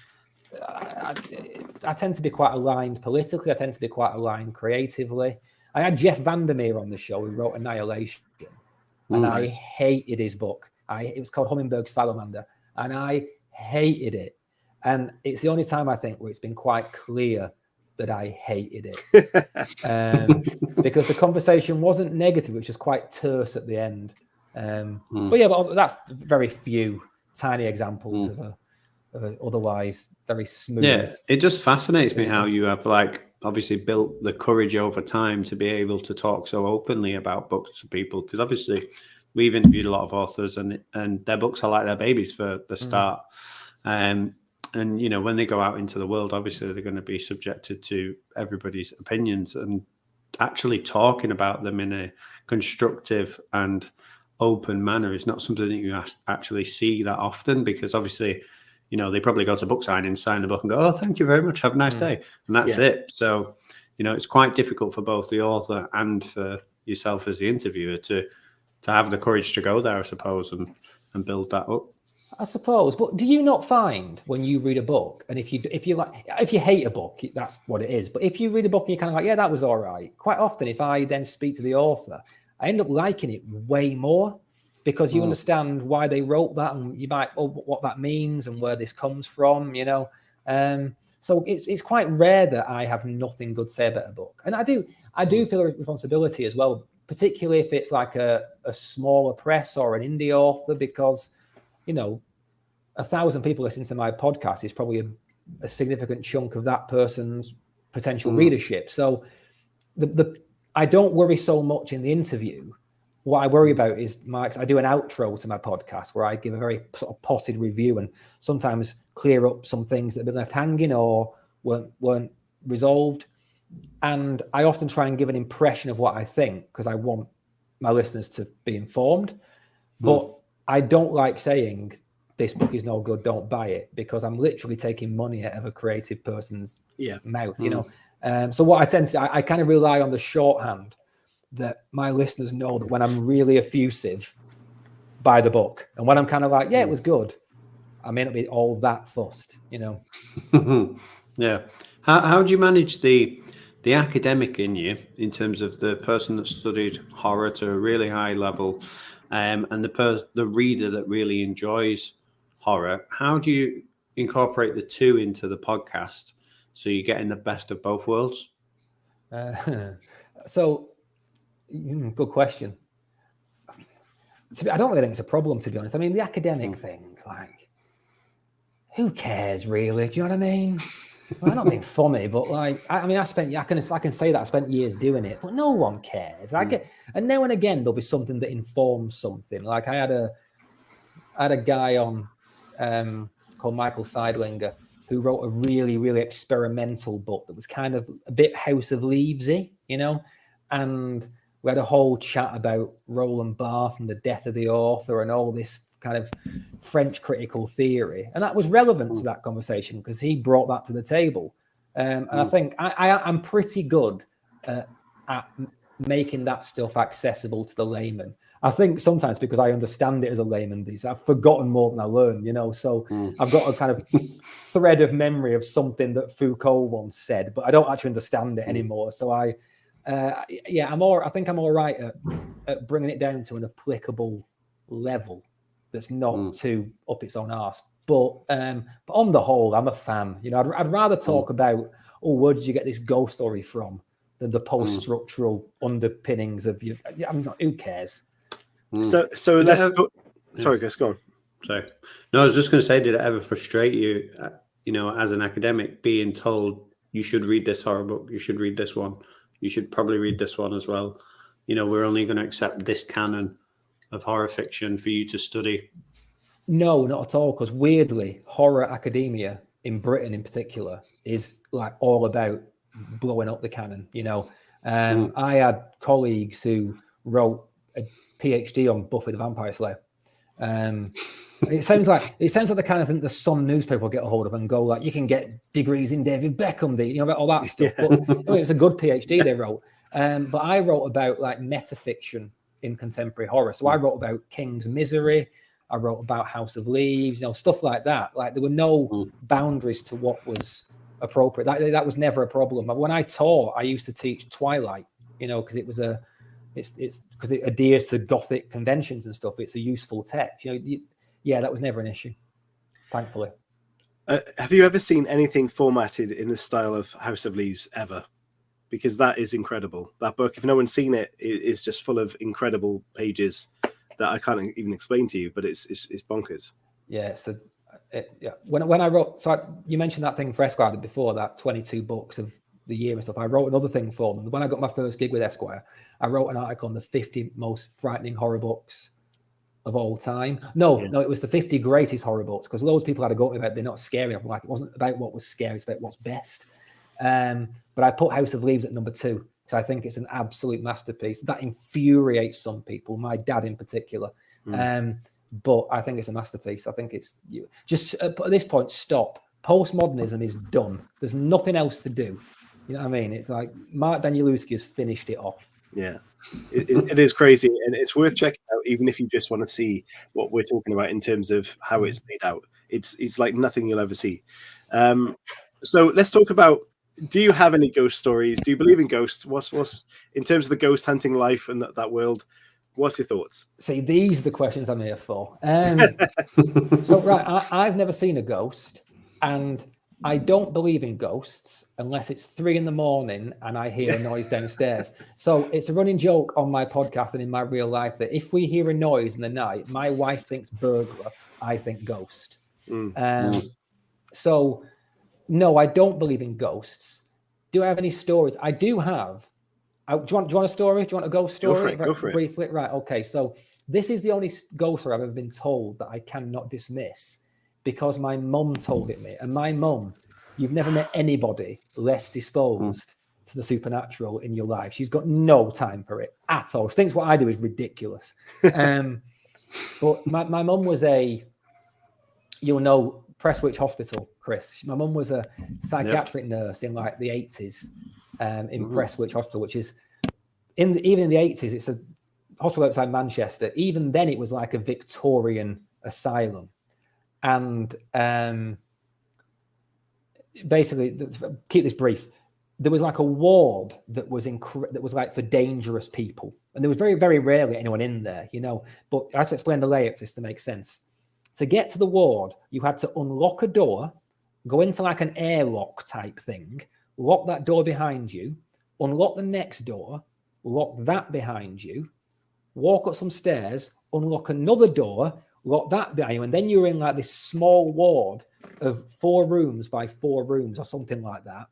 I tend to be quite aligned politically. I tend to be quite aligned creatively. I had Jeff Vandermeer on the show, who wrote Annihilation, and I hated his book. It was called Hummingberg Salamander, and I hated it. And it's the only time I think where it's been quite clear that I hated it, because the conversation wasn't negative; it was just quite terse at the end. But yeah, but that's very few tiny examples of a otherwise very smooth. Yeah, it just fascinates me how you have obviously built the courage over time to be able to talk so openly about books to people, because obviously we've interviewed a lot of authors and their books are like their babies for the start. And when they go out into the world, obviously they're going to be subjected to everybody's opinions, and actually talking about them in a constructive and open manner is not something that you actually see that often, because obviously they probably go to book signing, sign the book and go, oh, thank you very much, have a nice day. And that's it. So, it's quite difficult for both the author and for yourself as the interviewer to have the courage to go there, I suppose, and build that up. I suppose, but do you not find when you read a book, and if you hate a book, that's what it is. But if you read a book and you're kind of like, yeah, that was all right. Quite often, if I then speak to the author, I end up liking it way more because you understand why they wrote that, and you might what that means and where this comes from. So it's quite rare that I have nothing good to say about a book, and I do feel a responsibility as well, particularly if it's like a smaller press or an indie author, because 1,000 people listening to my podcast is probably a significant chunk of that person's potential readership. So I don't worry so much in the interview. What I worry about is I do an outro to my podcast where I give a very sort of potted review and sometimes clear up some things that have been left hanging or weren't resolved. And I often try and give an impression of what I think because I want my listeners to be informed. But I don't like saying this book is no good, don't buy it, because I'm literally taking money out of a creative person's mouth, So what I tend to, I kind of rely on the shorthand that my listeners know that when I'm really effusive, buy the book. And when I'm kind of like, yeah, it was good, I may not be all that fussed, Yeah. How do you manage the academic in you in terms of the person that studied horror to a really high level and the reader that really enjoys horror? How do you incorporate the two into the podcast so you're getting the best of both worlds? So good question. I don't really think it's a problem, to be honest. I mean, the academic thing, like, who cares really? Do you know what I mean? Well, I'm not being funny, but like, I can say that I spent years doing it, but no one cares. And now and again there'll be something that informs something. Like I had a guy on called Michael Seidlinger who wrote a really, really experimental book that was kind of a bit House of Leavesy, and we had a whole chat about Roland Barthes and the death of the author and all this kind of French critical theory. And that was relevant to that conversation because he brought that to the table. And I think I'm pretty good at making that stuff accessible to the layman. I think sometimes because I understand it as a layman, I've forgotten more than I learned, so I've got a kind of thread of memory of something that Foucault once said, but I don't actually understand it anymore. So I think I'm all right at bringing it down to an applicable level that's not too up its own arse. But on the whole, I'm a fan. I'd rather talk about, where did you get this ghost story from, than the post-structural underpinnings of you. Who cares? So let's. Sorry, Gus, go on. Sorry. No, I was just going to say, did it ever frustrate you, as an academic, being told you should read this horror book, you should read this one, you should probably read this one as well? We're only going to accept this canon of horror fiction for you to study. No, not at all. Because weirdly, horror academia in Britain, in particular, is like all about blowing up the canon. I had colleagues who wrote a PhD on Buffy the Vampire Slayer. It sounds like the kind of thing that some newspaper will get a hold of and go like, you can get degrees in David Beckham, about all that stuff. But it's a good PhD they wrote. But I wrote about like metafiction in contemporary horror. So I wrote about King's Misery. I wrote about House of Leaves, stuff like that. Like there were no boundaries to what was appropriate. That was never a problem. When I taught, I used to teach Twilight, because it's because it adheres to Gothic conventions and stuff. It's a useful text. That was never an issue, thankfully. Have you ever seen anything formatted in the style of House of Leaves ever? Because that is incredible. That book, if no one's seen it, is just full of incredible pages that I can't even explain to you, but it's bonkers. Yeah, when I wrote, you mentioned that thing for Esquire before, that 22 books of the year and stuff. I wrote another thing for them. When I got my first gig with Esquire, I wrote an article on the 50 most frightening horror books of all time. No, it was the 50 greatest horror books, because loads of people had to go to me about they're not scary enough. Like, it wasn't about what was scary, it's about what's best. But I put House of Leaves at number 2 because I think it's an absolute masterpiece. That infuriates some people, my dad in particular. but I think it's a masterpiece. I think it's just at this point, stop. Postmodernism is done. There's nothing else to do. You know what I mean? It's like Mark Danielewski has finished it off. Yeah, it is crazy, and it's worth checking out, even if you just want to see what we're talking about in terms of how it's laid out. It's like nothing you'll ever see. So let's talk about, do you have any ghost stories? Do you believe in ghosts? What's in terms of the ghost hunting life and that world? What's your thoughts? See, these are the questions I'm here for. So, right, I've never seen a ghost, and I don't believe in ghosts unless it's 3 a.m. and I hear a noise downstairs. So it's a running joke on my podcast and in my real life that if we hear a noise in the night, my wife thinks burglar, I think ghost. So no, I don't believe in ghosts. Do I have any stories? I do have. Do you want a story? Do you want a ghost story? Go for it. Briefly, right? Okay. So this is the only ghost story I've ever been told that I cannot dismiss, because my mum told it me. And my mum, you've never met anybody less disposed to the supernatural in your life. She's got no time for it at all. She thinks what I do is ridiculous. But my mum was Prestwich Hospital, Chris. My mum was a psychiatric nurse in like the 80s in Prestwich Hospital, which is, even in the 80s, it's a hospital outside Manchester. Even then, it was like a Victorian asylum. And basically, keep this brief, there was like a ward that was like for dangerous people, and there was very, very rarely anyone in there, But I have to explain the layout for this to make sense. To get to the ward, you had to unlock a door, go into like an airlock type thing, lock that door behind you, unlock the next door, lock that behind you, walk up some stairs, unlock another door, lock that behind you, and then you were in like this small ward of 4 rooms by 4 rooms or something like that,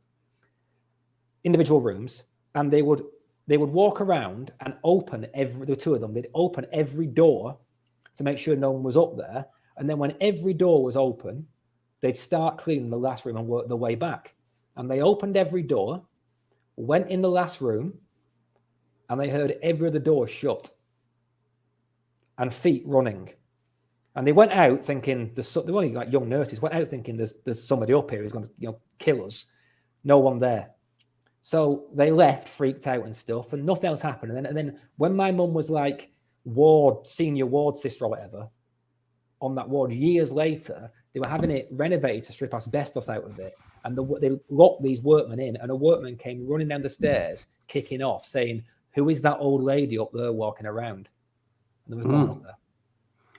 individual rooms, and they would walk around and open the 2 of them, they'd open every door to make sure no one was up there, and then when every door was open, they'd start cleaning the last room and work their way back. And they opened every door, went in the last room, and they heard every other door shut and feet running. And they went out thinking, they were only like young nurses, went out thinking there's somebody up here who's going to kill us. No one there. So they left, freaked out and stuff, and nothing else happened. And then when my mum was like senior ward sister or whatever, on that ward years later, they were having it renovated to strip asbestos out of it. And they locked these workmen in, and a workman came running down the stairs, kicking off, saying, "Who is that old lady up there walking around?" And there was no one up there.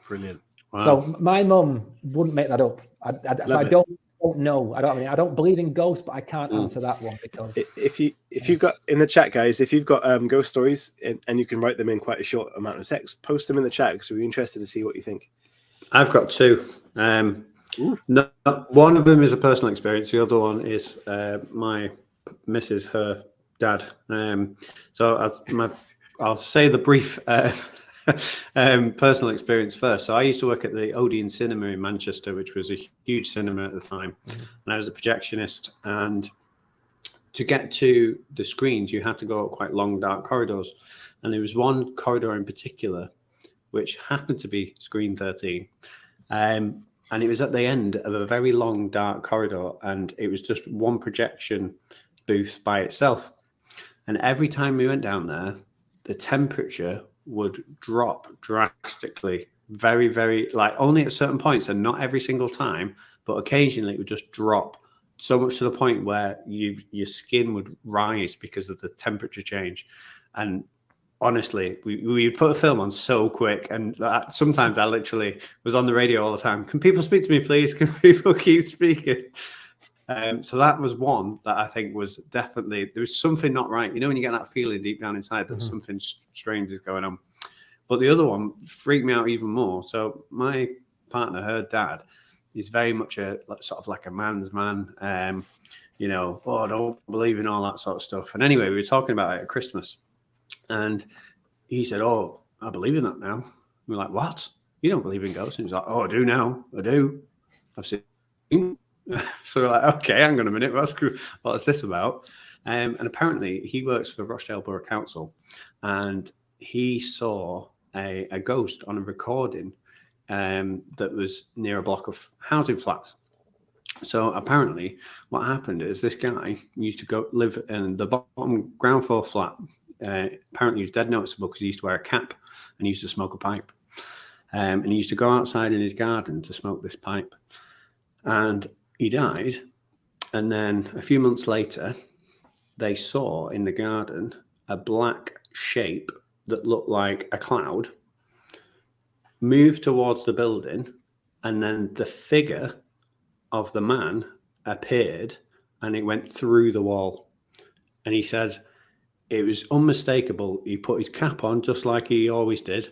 Brilliant. Wow. So my mum wouldn't make that up. I don't know. I don't believe in ghosts, but I can't answer that one, because if you've got in the chat, guys, if you've got ghost stories and you can write them in quite a short amount of text, post them in the chat, because we're interested to see what you think. I've got 2. No, one of them is a personal experience. The other one is my missus, her dad. So I'll say the brief personal experience first. So I used to work at the Odeon Cinema in Manchester, which was a huge cinema at the time, and I was a projectionist. And to get to the screens, you had to go up quite long, dark corridors. And there was one corridor in particular, which happened to be screen 13. And it was at the end of a very long, dark corridor, and it was just one projection booth by itself. And every time we went down there, the temperature would drop drastically, very, very, like only at certain points, and not every single time, but occasionally it would just drop so much to the point where your skin would rise because of the temperature change. And honestly, we put a film on so quick, and sometimes I literally was on the radio all the time. Can people speak to me, please? Can people keep speaking? So that was one that I think was definitely, there was something not right. When you get that feeling deep down inside that something strange is going on. But the other one freaked me out even more. So my partner, her dad, is very much a sort of like a man's man. I don't believe in all that sort of stuff. And anyway, we were talking about it at Christmas. And he said, "Oh, I believe in that now." We're like, "What? You don't believe in ghosts?" And he's like, "Oh, I do now. I do. I've seen." So we're like, "Okay, hang on a minute. What's this about?" And apparently he works for Rochdale Borough Council, and he saw a ghost on a recording that was near a block of housing flats. So apparently what happened is this guy used to go live in the bottom ground floor flat. Apparently he was dead noticeable because he used to wear a cap and he used to smoke a pipe. And he used to go outside in his garden to smoke this pipe. And he died. And then a few months later, they saw in the garden a black shape that looked like a cloud move towards the building. And then the figure of the man appeared and it went through the wall. And he said it was unmistakable. He put his cap on just like he always did.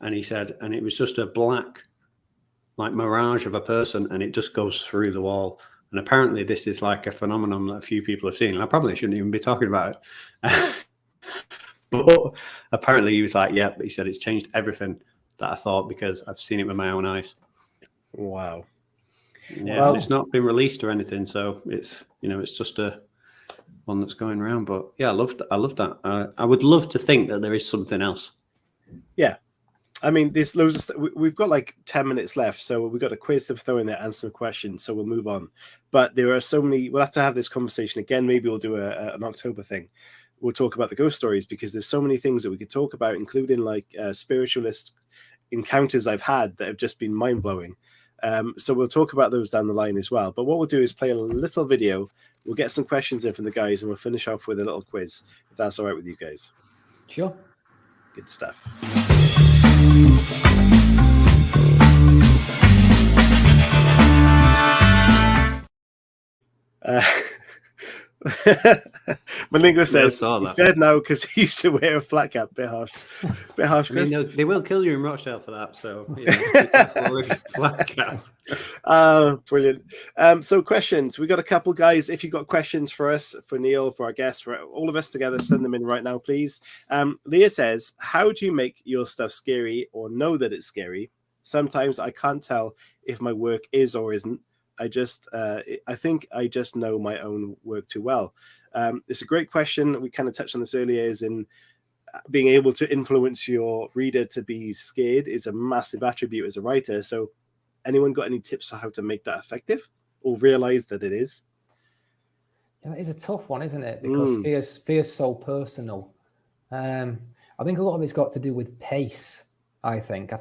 And he said, and it was just a black, like mirage of a person, and it just goes through the wall. And apparently this is like a phenomenon that a few people have seen. And I probably shouldn't even be talking about it. But apparently he was like, yeah, but he said it's changed everything that I thought because I've seen it with my own eyes. Wow. Yeah, well, it's not been released or anything, so it's it's just a one that's going around. But yeah, I love that. I would love to think that there is something else. Yeah, I mean, there's loads of we've got like 10 minutes left, so we've got a quiz to throw in there and some questions, so we'll move on. But there are so many. We'll have to have this conversation again. Maybe we'll do an October thing. We'll talk about the ghost stories because there's so many things that we could talk about, including like spiritualist encounters I've had that have just been mind blowing. So we'll talk about those down the line as well. But what we'll do is play a little video. We'll get some questions in from the guys and we'll finish off with a little quiz, if that's all right with you guys. Sure. Good stuff. Malingo says he's dead now because he used to wear a flat cap. Bit harsh. I mean, they will kill you in Rochdale for that. So flat cap. Brilliant. So questions. We got a couple, guys. If you've got questions for us, for Neil, for our guests, for all of us together, send them in right now, please. Leah says, how do you make your stuff scary or know that it's scary? Sometimes I can't tell if my work is or isn't. I think I just know my own work too well. It's a great question. We kind of touched on this earlier, is in being able to influence your reader to be scared is a massive attribute as a writer. So anyone got any tips on how to make that effective or realize that it is? Yeah, that is a tough one, isn't it? Because fear's so personal. I think a lot of it's got to do with pace. I think,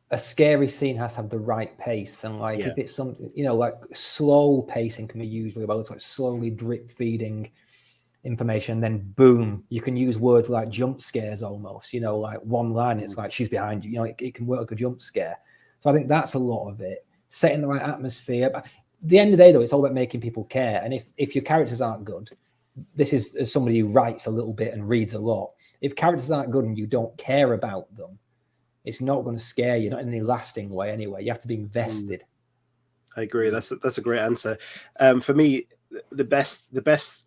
a scary scene has to have the right pace, and if it's something, like slow pacing can be used really well. It's like slowly drip feeding information, then boom, you can use words like jump scares almost. Like one line, it's like she's behind you. It can work like a jump scare. So I think that's a lot of it. Setting the right atmosphere. But at the end of the day, though, it's all about making people care. And if your characters aren't good, this is as somebody who writes a little bit and reads a lot. If characters aren't good and you don't care about them, it's not going to scare you, not in any lasting way anyway. You have to be invested. I agree. That's a great answer. For me, the best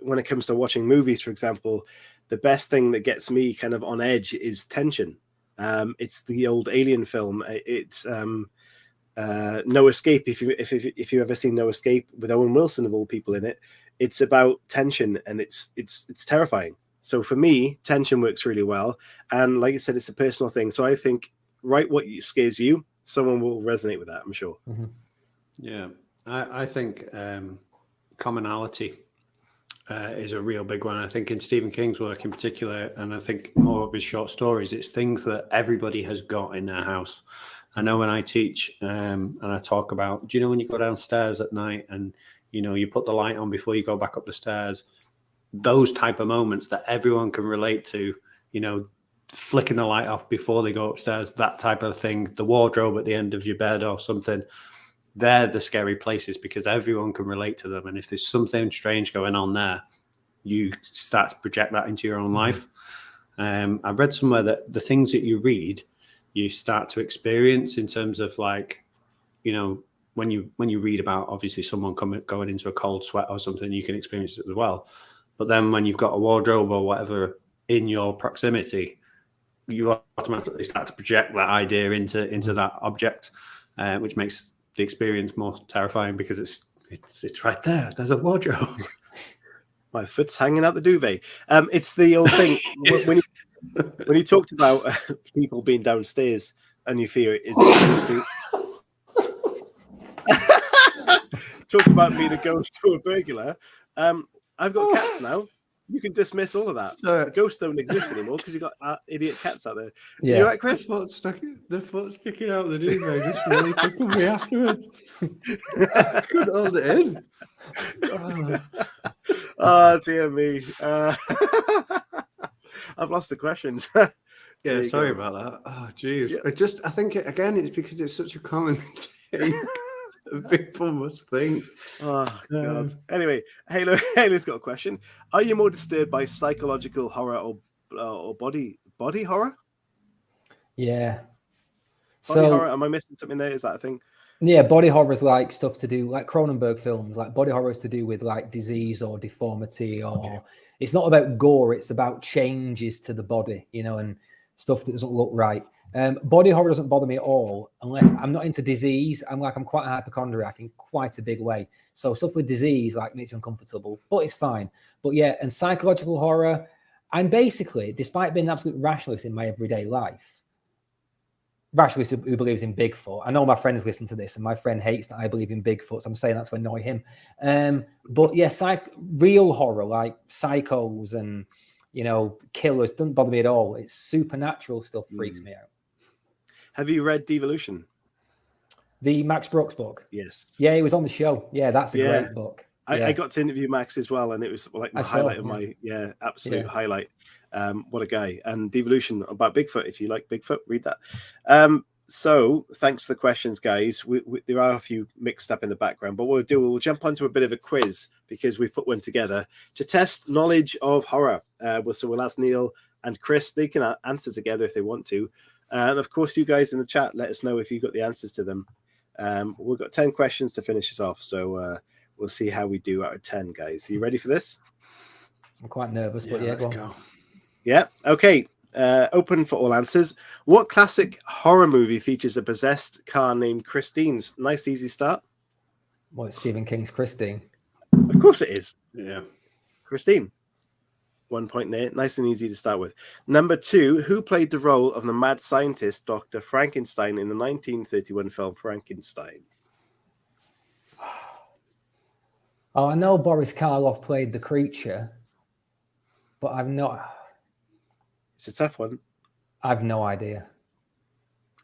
when it comes to watching movies, for example, the best thing that gets me kind of on edge is tension. It's the old Alien film. It's No Escape. If you've ever seen No Escape with Owen Wilson of all people in it, it's about tension and it's terrifying. So for me, tension works really well. And like I said, it's a personal thing. So I think write what scares you. Someone will resonate with that, I'm sure. Mm-hmm. Yeah, I think commonality is a real big one. I think in Stephen King's work in particular, and I think more of his short stories, it's things that everybody has got in their house. I know when I teach and I talk about, do you know when you go downstairs at night and you put the light on before you go back up the stairs, those type of moments that everyone can relate to, flicking the light off before they go upstairs, that type of thing, the wardrobe at the end of your bed or something, they're the scary places because everyone can relate to them. And if there's something strange going on there, you start to project that into your own life. I've read somewhere that the things that you read, you start to experience in terms of when you read about obviously someone going into a cold sweat or something, you can experience it as well. But then when you've got a wardrobe or whatever in your proximity, you automatically start to project that idea into that object, which makes the experience more terrifying because it's right there. There's a wardrobe. My foot's hanging out the duvet. It's the old thing when you talked about people being downstairs. and you fear it is ghosting. Talk about being a ghost or a burglar. I've got cats now. You can dismiss all of that. So, the ghosts don't exist anymore because you've got idiot cats out there. Yeah. You right, Chris? the foot sticking out the duvet just really tickled me afterwards. I couldn't hold it in. Oh, dear me. I've lost the questions. Yeah, sorry about that. Oh, jeez. Yeah. I think, it's because it's such a common thing. People must think. Oh, God. Anyway, Halo's got a question. Are you more disturbed by psychological horror or body horror? Yeah. Body horror? Am I missing something there? Is that a thing? Yeah, body horror is like stuff to do, like Cronenberg films. Like body horror is to do with like disease or deformity, or it's not about gore. It's about changes to the body, and stuff that doesn't look right. Body horror doesn't bother me at all unless I'm not into disease. I'm quite a hypochondriac in quite a big way. So stuff with disease makes me uncomfortable, but it's fine. But yeah, and psychological horror, I'm basically, despite being an absolute rationalist in my everyday life, rationalist who believes in Bigfoot. I know my friends listen to this, and my friend hates that I believe in Bigfoot, so I'm saying that to annoy him. But yeah, real horror like psychos and killers doesn't bother me at all. It's supernatural stuff freaks me out. Have you read Devolution? The Max Brooks book? Yes. Yeah, he was on the show. Yeah, that's a great book. I got to interview Max as well, and it was like my highlight of my absolute highlight. What a guy. And Devolution about Bigfoot. If you like Bigfoot, read that. So thanks for the questions, guys. There are a few mixed up in the background, but what we'll jump onto a bit of a quiz because we put one together to test knowledge of horror. So we'll ask Neil and Chris. They can answer together if they want to. And of course, you guys in the chat, let us know if you got the answers to them. We've got 10 questions to finish us off. So we'll see how we do out of 10, guys. Are you ready for this? I'm quite nervous, but let's go. Yeah. Okay. Open for all answers. What classic horror movie features a possessed car named Christine's? Nice, easy start. Well, it's Stephen King's Christine. Of course it is. Yeah. Christine. 1 point there. Nice and easy to start with. Number 2, who played the role of the mad scientist Dr. Frankenstein in the 1931 film Frankenstein? Oh, I know Boris Karloff played the creature, but I've not... It's a tough one. I've no idea.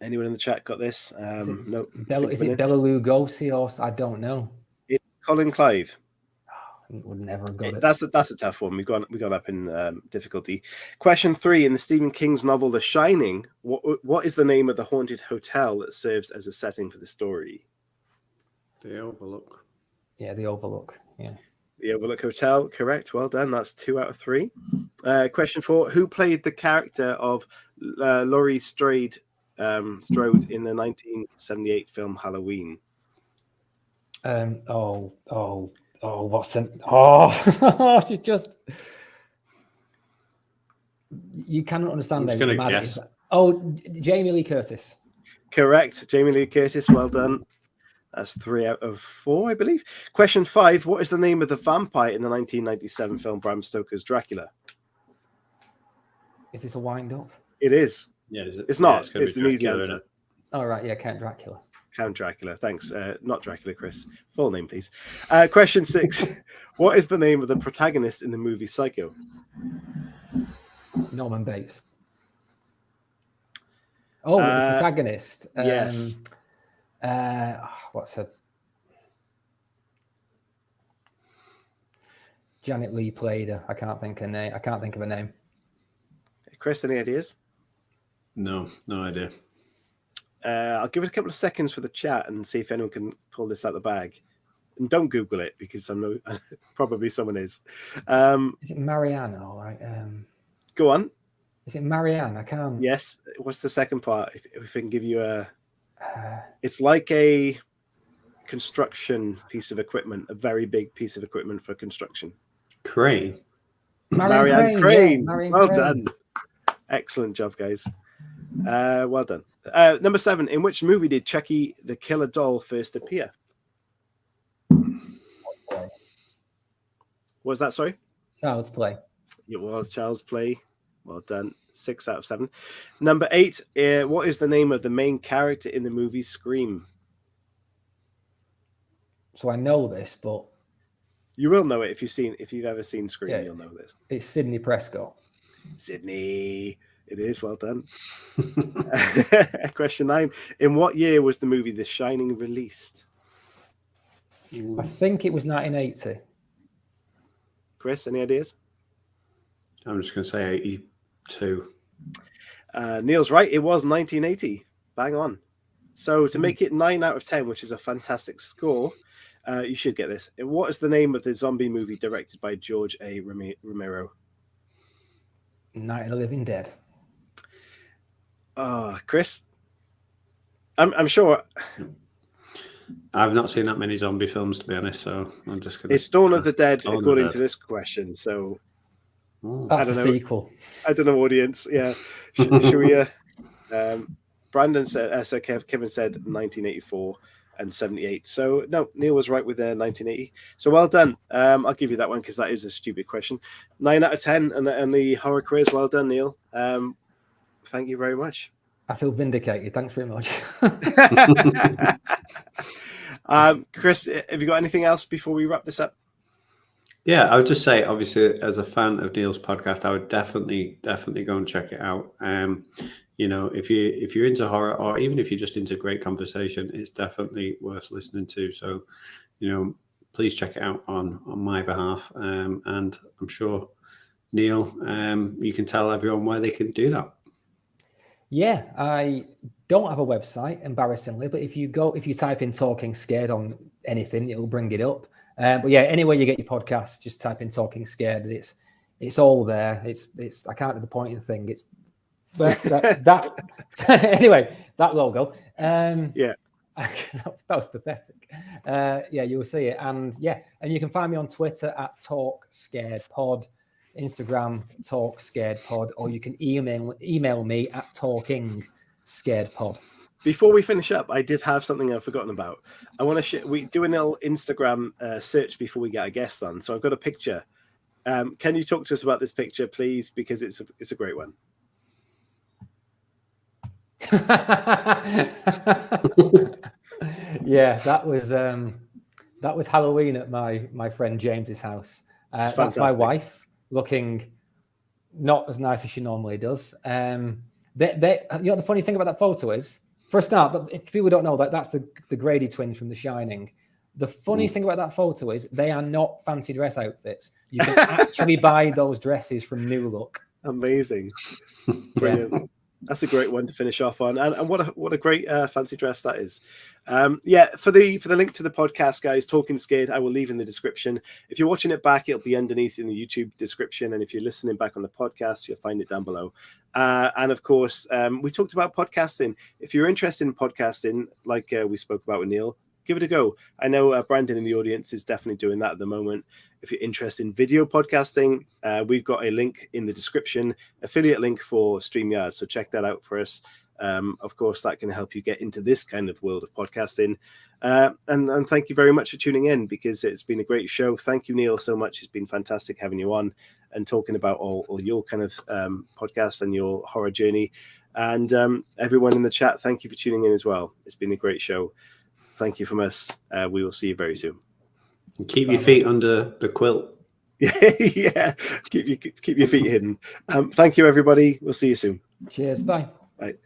Anyone in the chat got this? Is it no. Is it Bela Lugosi or I don't know? It's Colin Clive. I would never have got it. That's a tough one. We got up in difficulty. Question 3: in the Stephen King's novel The Shining, what is the name of the haunted hotel that serves as a setting for the story? The Overlook. Yeah, the Overlook. Yeah. The Overlook Hotel, correct. Well done. That's 2 out of 3. Question 4: who played the character of Laurie Strode in the 1978 film Halloween? You cannot understand. I'm just gonna guess. Jamie Lee Curtis. Correct. Jamie Lee Curtis. Well done. That's 3 out of 4, I believe. Question 5: what is the name of the vampire in the 1997 film Bram Stoker's Dracula? Is this a wind-up? It is. Yeah, is it? It's not. Yeah, it's an easy answer. All right. Yeah, Count Dracula. Count Dracula. Thanks. Not Dracula, Chris. Full name, please. Question 6: what is the name of the protagonist in the movie Psycho? Norman Bates. Oh, the protagonist. Yes. What's her? Janet Leigh played her. I can't think of her name. Chris, any ideas? No idea. I'll give it a couple of seconds for the chat and see if anyone can pull this out the bag. And don't Google it because probably someone is. Is it Marianne? All right. Go on. Is it Marianne? I can't. Yes. What's the second part? If I can give you a... it's like a construction piece of equipment, a very big piece of equipment for construction. Crane. Marianne Crane. Yeah, Marianne well Crane. done. Excellent job, guys. Well done. Number 7. In which movie did Chucky the Killer Doll first appear? What was that, sorry? Child's Play. It was Child's Play. Well done. 6 out of 7. Number 8. What is the name of the main character in the movie Scream? So I know this, but you will know it if you've ever seen Scream. Yeah. You'll know this. It's Sidney Prescott. Sydney. It is. Well done. Question 9. In what year was the movie The Shining released? I think it was 1980. Chris, any ideas? I'm just going to say 82. Neil's right. It was 1980. Bang on. So to make it 9 out of 10, which is a fantastic score, you should get this. What is the name of the zombie movie directed by George A. Romero? Night of the Living Dead. Chris? I'm sure. I've not seen that many zombie films, to be honest, so I'm just going to... It's Dawn of the Dead, according to this question, so... That's the sequel. I don't know, audience. Yeah. Should we... Brandon said... so Kevin said 1984 and 78. So, no, Neil was right with 1980. So, well done. I'll give you that one because that is a stupid question. 9 out of 10 and the horror quiz. Well done, Neil. Thank you very much. I feel vindicated. Thanks very much. Chris, have you got anything else before we wrap this up? Yeah, I would just say, obviously, as a fan of Neil's podcast, I would definitely go and check it out. You know, if you're into horror, or even if you're just into great conversation, it's definitely worth listening to. So, you know, please check it out on my behalf. And I'm sure, Neil, you can tell everyone where they can do that. Yeah, I don't have a website, embarrassingly, but if you type in Talking Scared on anything, it'll bring it up. But yeah, anywhere you get your podcast, just type in Talking Scared. It's all there. It's I can't do the pointing thing. It's but that anyway, that logo. Yeah. that was pathetic. Yeah, you'll see it. And you can find me on Twitter at Talk Scared Pod, Instagram Talk Scared Pod, or you can email me at Talking Scared Pod. Before we finish up, I did have something I've forgotten about. I want to we do a little Instagram search before we get a guest on. So I've got a picture. Can you talk to us about this picture, please? Because it's a great one. Yeah, that was Halloween at my friend James's house. That's my wife, looking not as nice as she normally does. You know, the funniest thing about that photo is, for a start, if people don't know, that's the Grady twins from The Shining. The funniest thing about that photo is they are not fancy dress outfits. You can actually buy those dresses from New Look. Amazing. Brilliant. Yeah. That's a great one to finish off on. And what a great fancy dress that is. For the link to the podcast, guys, Talking Scared, I will leave in the description. If you're watching it back, it'll be underneath in the YouTube description. And if you're listening back on the podcast, you'll find it down below. And of course, we talked about podcasting. If you're interested in podcasting, like we spoke about with Neil, give it a go. I know Brandon in the audience is definitely doing that at the moment. If you're interested in video podcasting, we've got a link in the description, affiliate link for StreamYard. So check that out for us. Of course, that can help you get into this kind of world of podcasting. And thank you very much for tuning in, because it's been a great show. Thank you, Neil, so much. It's been fantastic having you on and talking about all your kind of podcasts and your horror journey. And everyone in the chat, thank you for tuning in as well. It's been a great show. Thank you from us. We will see you very soon. And keep your feet under the quilt. Yeah, keep your feet hidden. Thank you, everybody. We'll see you soon. Cheers. Bye. Bye.